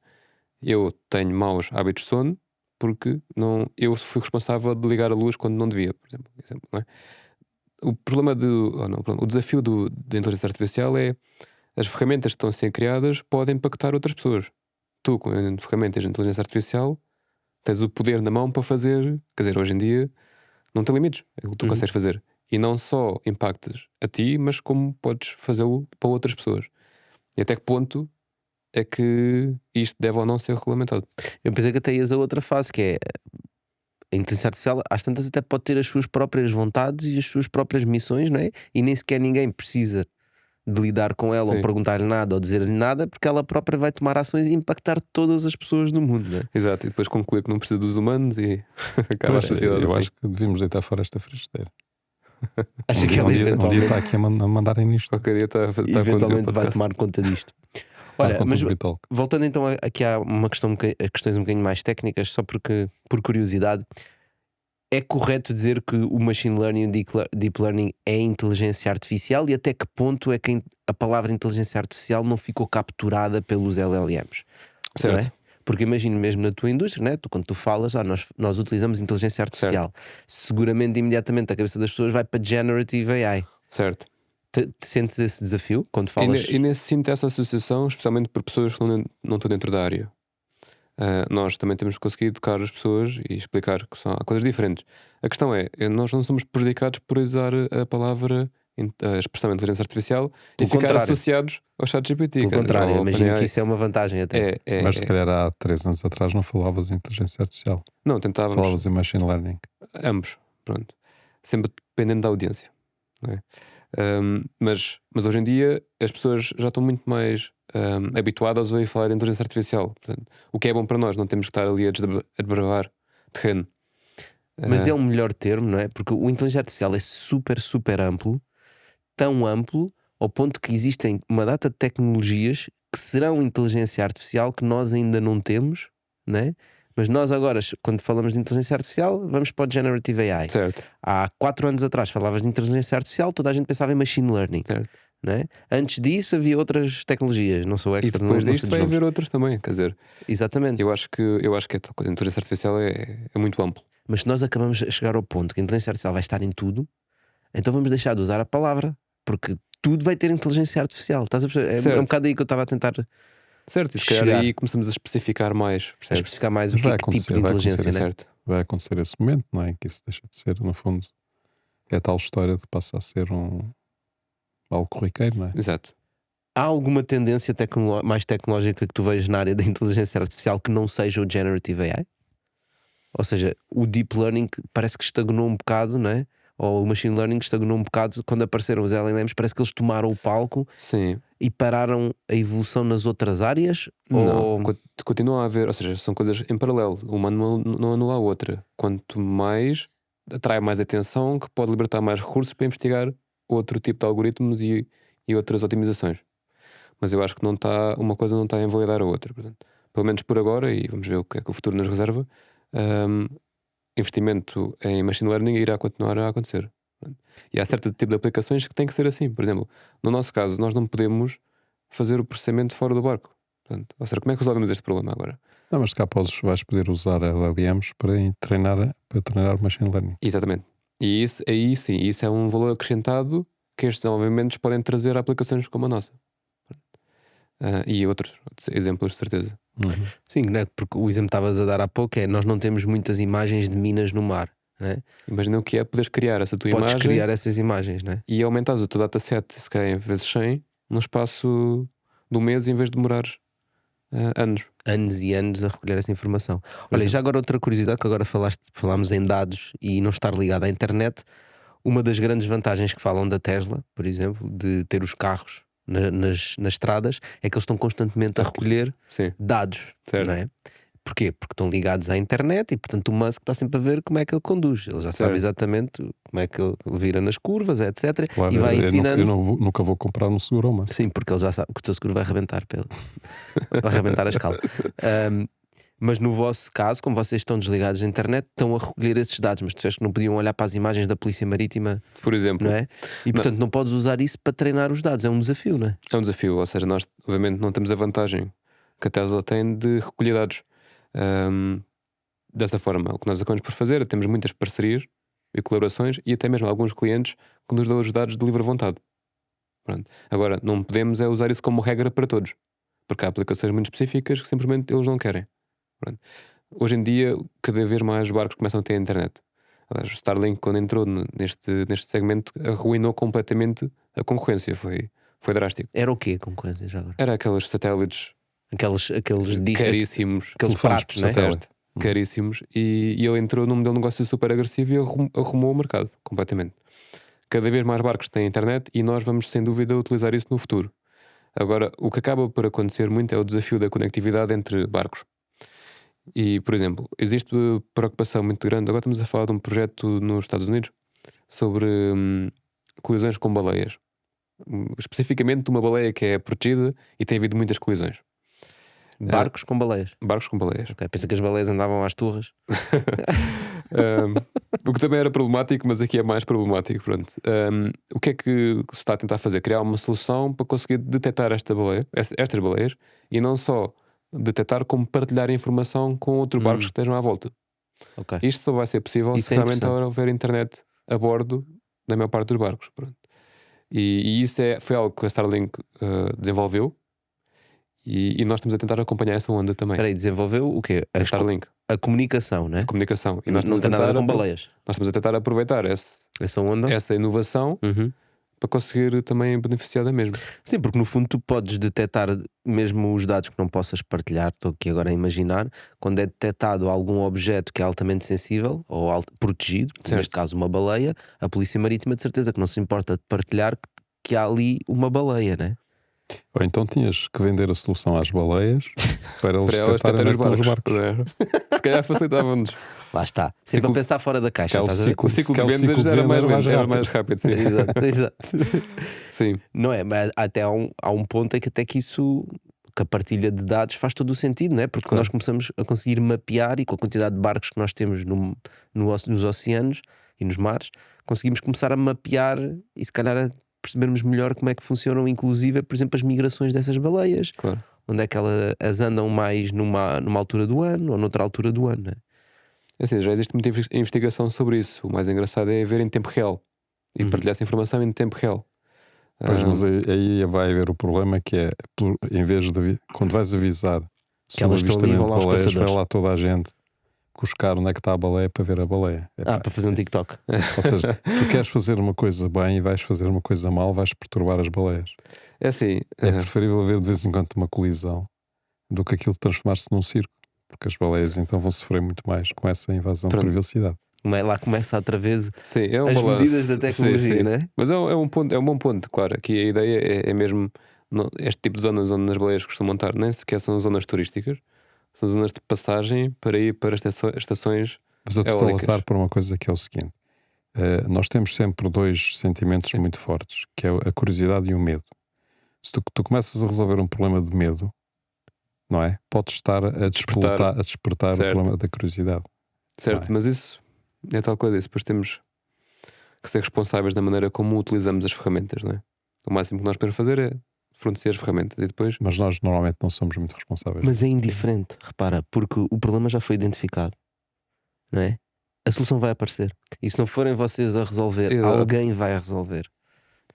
eu tenho maus hábitos de sono porque eu fui responsável de ligar a luz quando não devia, por exemplo, não é? O problema o desafio da inteligência artificial é as ferramentas que estão a ser criadas podem impactar outras pessoas. Tu, com ferramentas de inteligência artificial, tens o poder na mão para fazer, quer dizer, hoje em dia não tem limites, é o que tu consegues fazer. E não só impactas a ti, mas como podes fazê-lo para outras pessoas. E até que ponto é que isto deve ou não ser regulamentado? Eu pensei que até ias a outra fase, que é a inteligência artificial, às tantas até pode ter as suas próprias vontades e as suas próprias missões, não é? E nem sequer ninguém precisa de lidar com ela, Sim. ou perguntar-lhe nada, ou dizer-lhe nada, porque ela própria vai tomar ações e impactar todas as pessoas do mundo, não é? Exato, e depois concluir que não precisa dos humanos e acaba a sociedade Eu assim. acho que devíamos deitar fora esta frigideira. Acho que ela Um dia eventualmente, está aqui a mandarem nisto. Qualquer dia está a conduzir o eventualmente vai podcast. tomar conta disto. Está Olha, com mas tudo Bitalk. voltando então aqui há uma questão, questões um bocadinho mais técnicas, só porque, por curiosidade, é correto dizer que o machine learning e o deep learning é inteligência artificial, e até que ponto é que a palavra inteligência artificial não ficou capturada pelos LLMs? Não é? Certo. Porque imagino mesmo na tua indústria, né? Quando tu falas, nós utilizamos inteligência artificial, seguramente imediatamente a cabeça das pessoas vai para generative AI. Certo. Te sentes esse desafio quando E, falas? e nesse sinto essa associação, especialmente por pessoas que não estão dentro da área. Nós também temos que conseguir educar as pessoas e explicar que há coisas diferentes. A questão é, nós não somos prejudicados por usar a palavra, a expressão inteligência artificial e Pelo ficar contrário. associados ao ChatGPT. Pelo quer dizer, contrário, ao imagino OpenAI. que isso é uma vantagem até. Mas se calhar há 3 anos atrás não falavas em inteligência artificial. Não, tentávamos Falavas em machine learning. ambos, pronto. Sempre dependendo da audiência, não é? Mas hoje em dia as pessoas já estão muito mais habituadas a ouvir falar de inteligência artificial. Portanto, o que é bom para nós, não temos que estar ali a desbravar terreno. Mas é um melhor termo, não é? Porque o inteligência artificial é super, super amplo, tão amplo ao ponto que existem uma data de tecnologias que serão inteligência artificial que nós ainda não temos, não é? Mas nós agora, quando falamos de inteligência artificial, vamos para o generative AI. Certo, Há 4 anos atrás falavas de inteligência artificial, toda a gente pensava em machine learning, certo. não é? Antes disso havia outras tecnologias, não sou E expert, depois não disto sei dos vai nomes. haver outras também, quer dizer, Exatamente. eu acho que a inteligência artificial é muito amplo. Mas se nós acabamos a chegar ao ponto que a inteligência artificial vai estar em tudo, então vamos deixar de usar a palavra, porque tudo vai ter inteligência artificial. Estás a perceber? É Certo. um bocado aí que eu estava a tentar Certo, e se calhar chegar. aí começamos a especificar mais, percebes? especificar mais o Mas que é vai que tipo acontecer, de vai inteligência, acontecer, né? Certo. Vai acontecer esse momento, não é? Em que isso deixa de ser, no fundo, é a tal história de passar a ser algo corriqueiro, não é? Exato. Há alguma tendência mais tecnológica que tu vejas na área da inteligência artificial que não seja o generative AI? Ou seja, o deep learning parece que estagnou um bocado, não é? ou o machine learning estagnou um bocado quando apareceram os LLMs. Parece que eles tomaram o palco Sim. e pararam a evolução nas outras áreas? Não, Ou... continua a haver, ou seja, são coisas em paralelo. Uma não anula a outra. Quanto mais atrai mais atenção, que pode libertar mais recursos para investigar outro tipo de algoritmos e outras otimizações. Mas eu acho que uma coisa não está a invalidar a outra. Portanto, pelo menos por agora, e vamos ver o que é que o futuro nos reserva, investimento em machine learning irá continuar a acontecer. E há certo tipo de aplicações que tem que ser assim. Por exemplo, no nosso caso, nós não podemos fazer o processamento fora do barco. Portanto, ou seja, como é que resolvemos este problema agora? Não, mas cá vais poder usar LLMs para treinar o machine learning. Exatamente. E isso, aí sim, isso é um valor acrescentado que estes desenvolvimentos podem trazer a aplicações como a nossa. E outros exemplos, de certeza. Uhum. Sim, né? Porque o exemplo que estavas a dar há pouco é nós não temos muitas imagens de minas no mar, né? Imagina o que é poderes criar essa tua Podes imagem criar essas imagens, né? e aumentares o teu dataset, se calhar em vezes 100, no espaço de um mês, em vez de demorares anos. Anos e anos a recolher essa informação. Por Olha, exemplo. já agora outra curiosidade, que agora falámos em dados e não estar ligado à internet. Uma das grandes vantagens que falam da Tesla, por exemplo, de ter os carros nas estradas, é que eles estão constantemente a recolher Sim, dados, certo. não é? Porquê? Porque estão ligados à internet e, portanto, o Musk está sempre a ver como é que ele conduz. Ele já sabe Certo. exatamente como é que ele vira nas curvas, etc. Claro, e vai ensinando. nunca vou comprar um seguro ao Musk. Sim, porque ele já sabe que o teu seguro vai arrebentar, vai arrebentar a escala. Mas no vosso caso, como vocês estão desligados da internet, estão a recolher esses dados, mas tu disseste que não podiam olhar para as imagens da Polícia Marítima, Por exemplo, não é? E portanto não podes usar isso para treinar os dados, é um desafio, não é? é um desafio. Ou seja, nós obviamente não temos a vantagem que a Tesla tem de recolher dados. Dessa forma, o que nós acabamos por fazer é temos muitas parcerias e colaborações e até mesmo alguns clientes que nos dão os dados de livre vontade. Pronto. Agora, não podemos é usar isso como regra para todos, porque há aplicações muito específicas que simplesmente eles não querem. Pronto. Hoje em dia, cada vez mais barcos começam a ter internet. Aliás, o Starlink, quando entrou neste segmento, arruinou completamente a concorrência. Foi drástico. Era o quê a concorrência já agora? Era aqueles satélites Aqueles caríssimos, aqueles pratos, não é? certo? Caríssimos, e ele entrou num modelo de negócio super agressivo e arrumou o mercado completamente. Cada vez mais barcos têm internet e nós vamos sem dúvida utilizar isso no futuro. Agora, o que acaba por acontecer muito é o desafio da conectividade entre barcos. E, por exemplo, existe preocupação muito grande. Agora estamos a falar de um projeto nos Estados Unidos sobre colisões com baleias. Especificamente de uma baleia que é protegida e tem havido muitas colisões. Barcos com baleias. Barcos com baleias. Ok, pensa que as baleias andavam às turras. O que também era problemático, mas aqui é mais problemático. Pronto. O que é que se está a tentar fazer? Criar uma solução para conseguir detectar estas baleias e não só detectar, como partilhar informação com outros barcos que estejam à volta. Ok. Isto só vai ser possível Isso se é realmente interessante. houver internet a bordo da maior parte dos barcos. Pronto. E isso foi algo que a Starlink desenvolveu. E nós estamos a tentar acompanhar essa onda também. Espera aí, desenvolveu o quê? A Starlink, A comunicação, não é? a comunicação. E nós Não estamos tem a nada a ver tentar com baleias. Nós estamos a tentar aproveitar Essa onda? essa inovação Uhum. para conseguir também beneficiar da mesma. Sim, porque no fundo tu podes detectar mesmo os dados que não possas partilhar, estou aqui agora a imaginar, quando é detectado algum objeto que é altamente sensível ou protegido, Certo. neste caso uma baleia, a Polícia Marítima de certeza que não se importa de partilhar que há ali uma baleia, né? Ou então tinhas que vender a solução às baleias para eles Para elas detectarem detectarem onde os estão barcos. os barcos. Não é? Se calhar facilitava-nos. Lá está, sempre Ciclo- a pensar fora da caixa, calhar o estás a ver? O ciclo Se de calhar o vendas ciclo de era venda mais, mais rápido. Sim. Exato, exato. Sim. Não é? Mas até há um ponto em que até que isso, que a partilha de dados faz todo o sentido, não é? Porque Claro. nós começamos a conseguir mapear e com a quantidade de barcos que nós temos nos oceanos e nos mares, conseguimos começar a mapear e se calhar a percebermos melhor como é que funcionam, inclusive, por exemplo, as migrações dessas baleias. Claro. Onde é que elas andam mais numa altura do ano ou noutra altura do ano, não é? É assim, já existe muita investigação sobre isso. O mais engraçado é ver em tempo real e partilhar essa informação em tempo real. Pois, mas aí vai haver o problema que é, em vez de quando vais avisar Que elas estão ali e vão lá os baleias, vai caçadores. lá toda a gente buscar onde é que está a baleia para ver a baleia. Para fazer um TikTok. Ou seja, tu queres fazer uma coisa bem e vais fazer uma coisa mal, vais perturbar as baleias. É assim. É preferível haver de vez em quando uma colisão do que aquilo transformar-se num circo, porque as baleias então vão sofrer muito mais com essa invasão Pronto. de privacidade. Lá começa outra vez Sim, é um as balanço. medidas da tecnologia, Sim. não é? Mas é um ponto, é um bom ponto, claro. Aqui a ideia é mesmo este tipo de zonas onde as baleias costumam estar, nem sequer são zonas turísticas, são zonas de passagem para ir para estações Mas eu estou a eólicas. lutar por uma coisa que é o seguinte: nós temos sempre dois sentimentos muito fortes, que é a curiosidade e o medo. Se tu começas a resolver um problema de medo, não é? Podes estar a despertar o Certo. problema da curiosidade. Certo, Não mas isso é tal coisa. Isso depois temos que ser responsáveis da maneira como utilizamos as ferramentas, não é? O máximo que nós podemos fazer é fornecer as ferramentas e depois. Mas nós normalmente não somos muito responsáveis. Mas é disso. indiferente, repara, porque o problema já foi identificado, não é? A solução vai aparecer. E se não forem vocês a resolver, Exato. alguém vai resolver.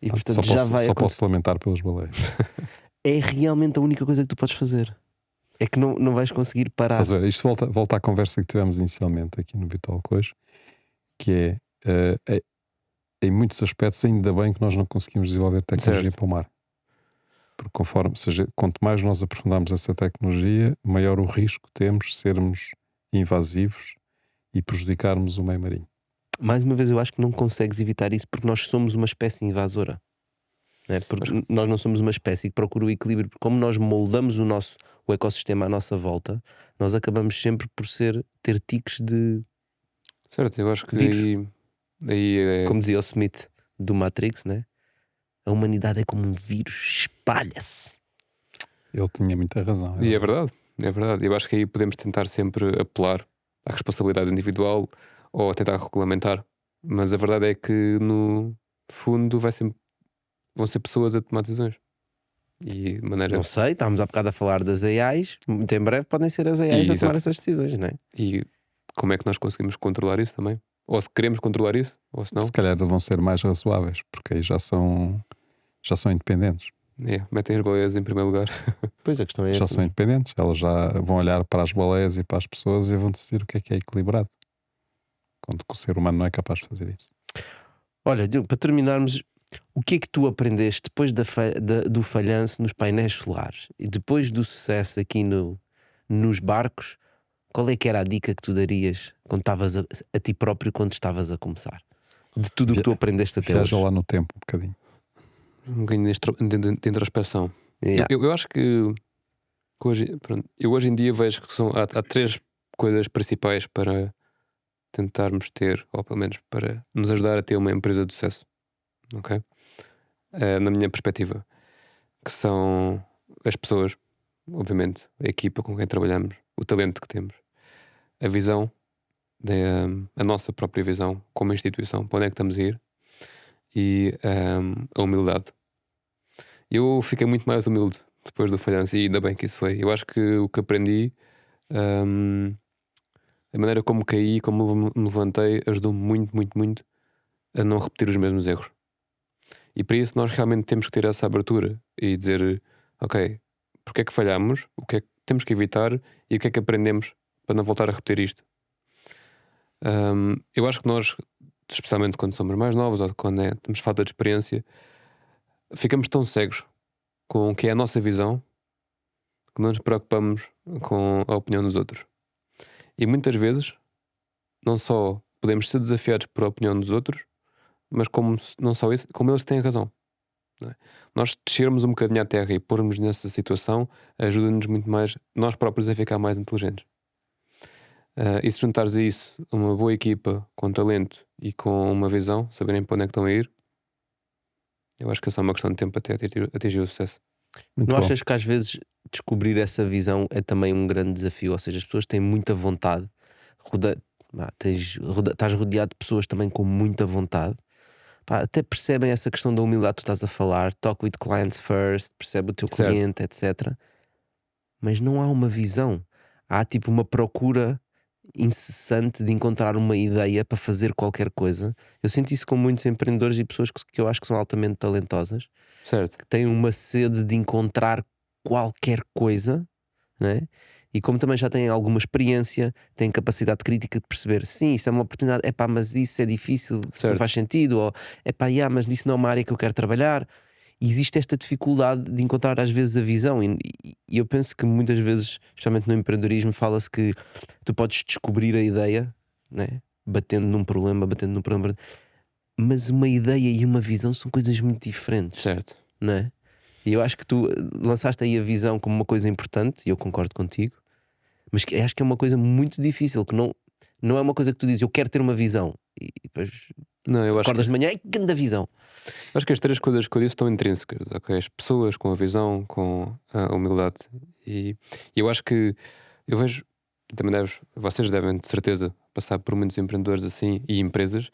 E portanto só já posso, vai só acontecer. posso lamentar pelas baleias. É realmente a única coisa que tu podes fazer. É que não vais conseguir parar. Estás a ver? Isto volta à conversa que tivemos inicialmente aqui no Bitalk hoje, que em muitos aspectos, ainda bem que nós não conseguimos desenvolver tecnologia Certo. para o mar. Porque quanto mais nós aprofundarmos essa tecnologia, maior o risco temos de sermos invasivos e prejudicarmos o meio marinho. Mais uma vez, eu acho que não consegues evitar isso porque nós somos uma espécie invasora. Não é? Porque nós não somos uma espécie que procura o equilíbrio. Como nós moldamos o ecossistema à nossa volta, nós acabamos sempre por ter tiques de. Certo, eu acho que Vírus. aí é. Como dizia o Smith do Matrix, né? A humanidade é como um vírus, espalha-se. Ele tinha muita razão. E é verdade, é verdade. Eu acho que aí podemos tentar sempre apelar à responsabilidade individual ou tentar regulamentar. Mas a verdade é que no fundo vão ser pessoas a tomar decisões. E de maneira. Não sei, estávamos há bocado a falar das AIs. Muito em breve podem ser as AIs a Exato. tomar essas decisões, não é? E como é que nós conseguimos controlar isso também? Ou se queremos controlar isso, ou se não, Se calhar vão ser mais razoáveis, porque aí já são independentes. metem as baleias em primeiro lugar. Pois a questão é Já essa. são independentes. Elas já vão olhar para as baleias e para as pessoas e vão decidir o que é equilibrado. Quando o ser humano não é capaz de fazer isso. Olha, Diogo, para terminarmos, o que é que tu aprendeste depois do falhanço nos painéis solares e depois do sucesso aqui nos barcos? Qual é que era a dica que tu darias quando estavas a ti próprio quando estavas a começar? De tudo o que tu aprendeste até hoje. Viaja lá no tempo um bocadinho. Um bocadinho de introspeção. Yeah. Eu acho que hoje em dia vejo que há três coisas principais para tentarmos ter, ou pelo menos para nos ajudar a ter uma empresa de sucesso. Ok? Na minha perspectiva, que são as pessoas, obviamente, a equipa com quem trabalhamos, o talento que temos, a visão, a nossa própria visão como instituição, para onde é que estamos a ir, e a humildade. Eu fiquei muito mais humilde depois do falhanço e ainda bem que isso foi. Eu acho que o que aprendi, a maneira como caí, como me levantei, ajudou-me muito a não repetir os mesmos erros. E para isso nós realmente temos que ter essa abertura e dizer, ok, porque é que falhamos, o que é que temos que evitar e o que é que aprendemos para não voltar a repetir isto. Eu acho que nós, especialmente quando somos mais novos ou quando temos falta de experiência, ficamos tão cegos com o que é a nossa visão que não nos preocupamos com a opinião dos outros. E muitas vezes não só podemos ser desafiados por a opinião dos outros, mas não só isso, como eles têm razão. Não é? Nós descermos um bocadinho à terra e pormos nessa situação ajuda-nos muito mais, nós próprios, a ficar mais inteligentes. E se juntares a isso uma boa equipa com talento e com uma visão, saberem para onde é que estão a ir, eu acho que é só uma questão de tempo até atingir o sucesso. Muito Não bom. achas que às vezes descobrir essa visão é também um grande desafio? Ou seja, as pessoas têm muita vontade, estás rodeado de pessoas também com muita vontade, até percebem essa questão da humildade que tu estás a falar, talk with clients first, percebe o teu Certo. cliente, etc. Mas não há uma visão, há tipo uma procura incessante de encontrar uma ideia para fazer qualquer coisa. Eu sinto isso com muitos empreendedores e pessoas que eu acho que são altamente talentosas, Certo. que têm uma sede de encontrar qualquer coisa, né? E como também já têm alguma experiência, têm capacidade crítica de perceber, sim, isso é uma oportunidade, mas isso é difícil, isso não Certo. faz sentido, ou mas isso não é uma área que eu quero trabalhar. E existe esta dificuldade de encontrar às vezes a visão, e eu penso que muitas vezes, especialmente no empreendedorismo, fala-se que tu podes descobrir a ideia, né? batendo num problema, mas uma ideia e uma visão são coisas muito diferentes, Certo. não é? E eu acho que tu lançaste aí a visão como uma coisa importante, e eu concordo contigo, mas acho que é uma coisa muito difícil, que não é uma coisa que tu dizes, eu quero ter uma visão, e depois Não, eu acho acordas que, de manhã, ai, que grande visão. acho que as três coisas que eu disse estão intrínsecas, ok? As pessoas com a visão, com a humildade. E eu acho que eu vejo, também vocês devem de certeza passar por muitos empreendedores assim e empresas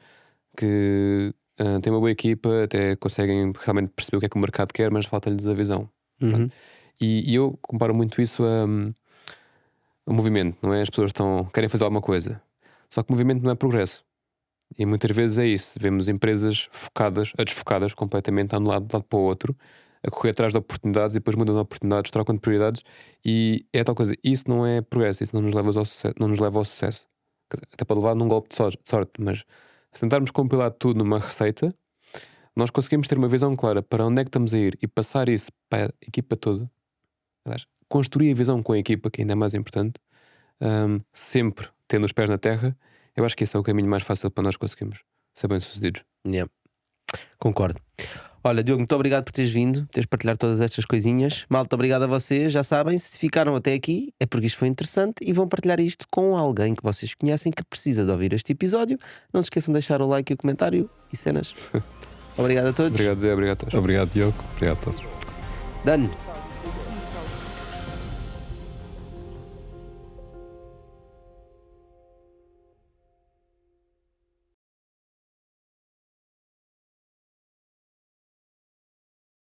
que têm uma boa equipa, até conseguem realmente perceber o que é que o mercado quer, mas falta-lhes a visão. Uhum. E eu comparo muito isso a movimento, não é? As pessoas querem fazer alguma coisa, só que o movimento não é progresso. E muitas vezes é isso. Vemos empresas desfocadas completamente, de um lado para o outro, a correr atrás de oportunidades e depois mudam de oportunidades, trocam de prioridades. E é tal coisa. Isso não é progresso, isso não nos leva ao sucesso. Não nos leva ao sucesso. Até pode levar num golpe de sorte, mas se tentarmos compilar tudo numa receita, nós conseguimos ter uma visão clara para onde é que estamos a ir e passar isso para a equipa toda. Aliás, construir a visão com a equipa, que ainda é mais importante, sempre tendo os pés na terra. Eu acho que esse é o caminho mais fácil para nós conseguirmos ser bem-sucedidos. Yeah. Concordo. Olha, Diogo, muito obrigado por teres vindo, teres partilhado todas estas coisinhas. Malta, obrigado a vocês. Já sabem, se ficaram até aqui é porque isto foi interessante e vão partilhar isto com alguém que vocês conhecem que precisa de ouvir este episódio. Não se esqueçam de deixar o like e o comentário e cenas. Obrigado a todos. Obrigado, Zé. Obrigado a todos. Obrigado, Diogo. Obrigado a todos. Done.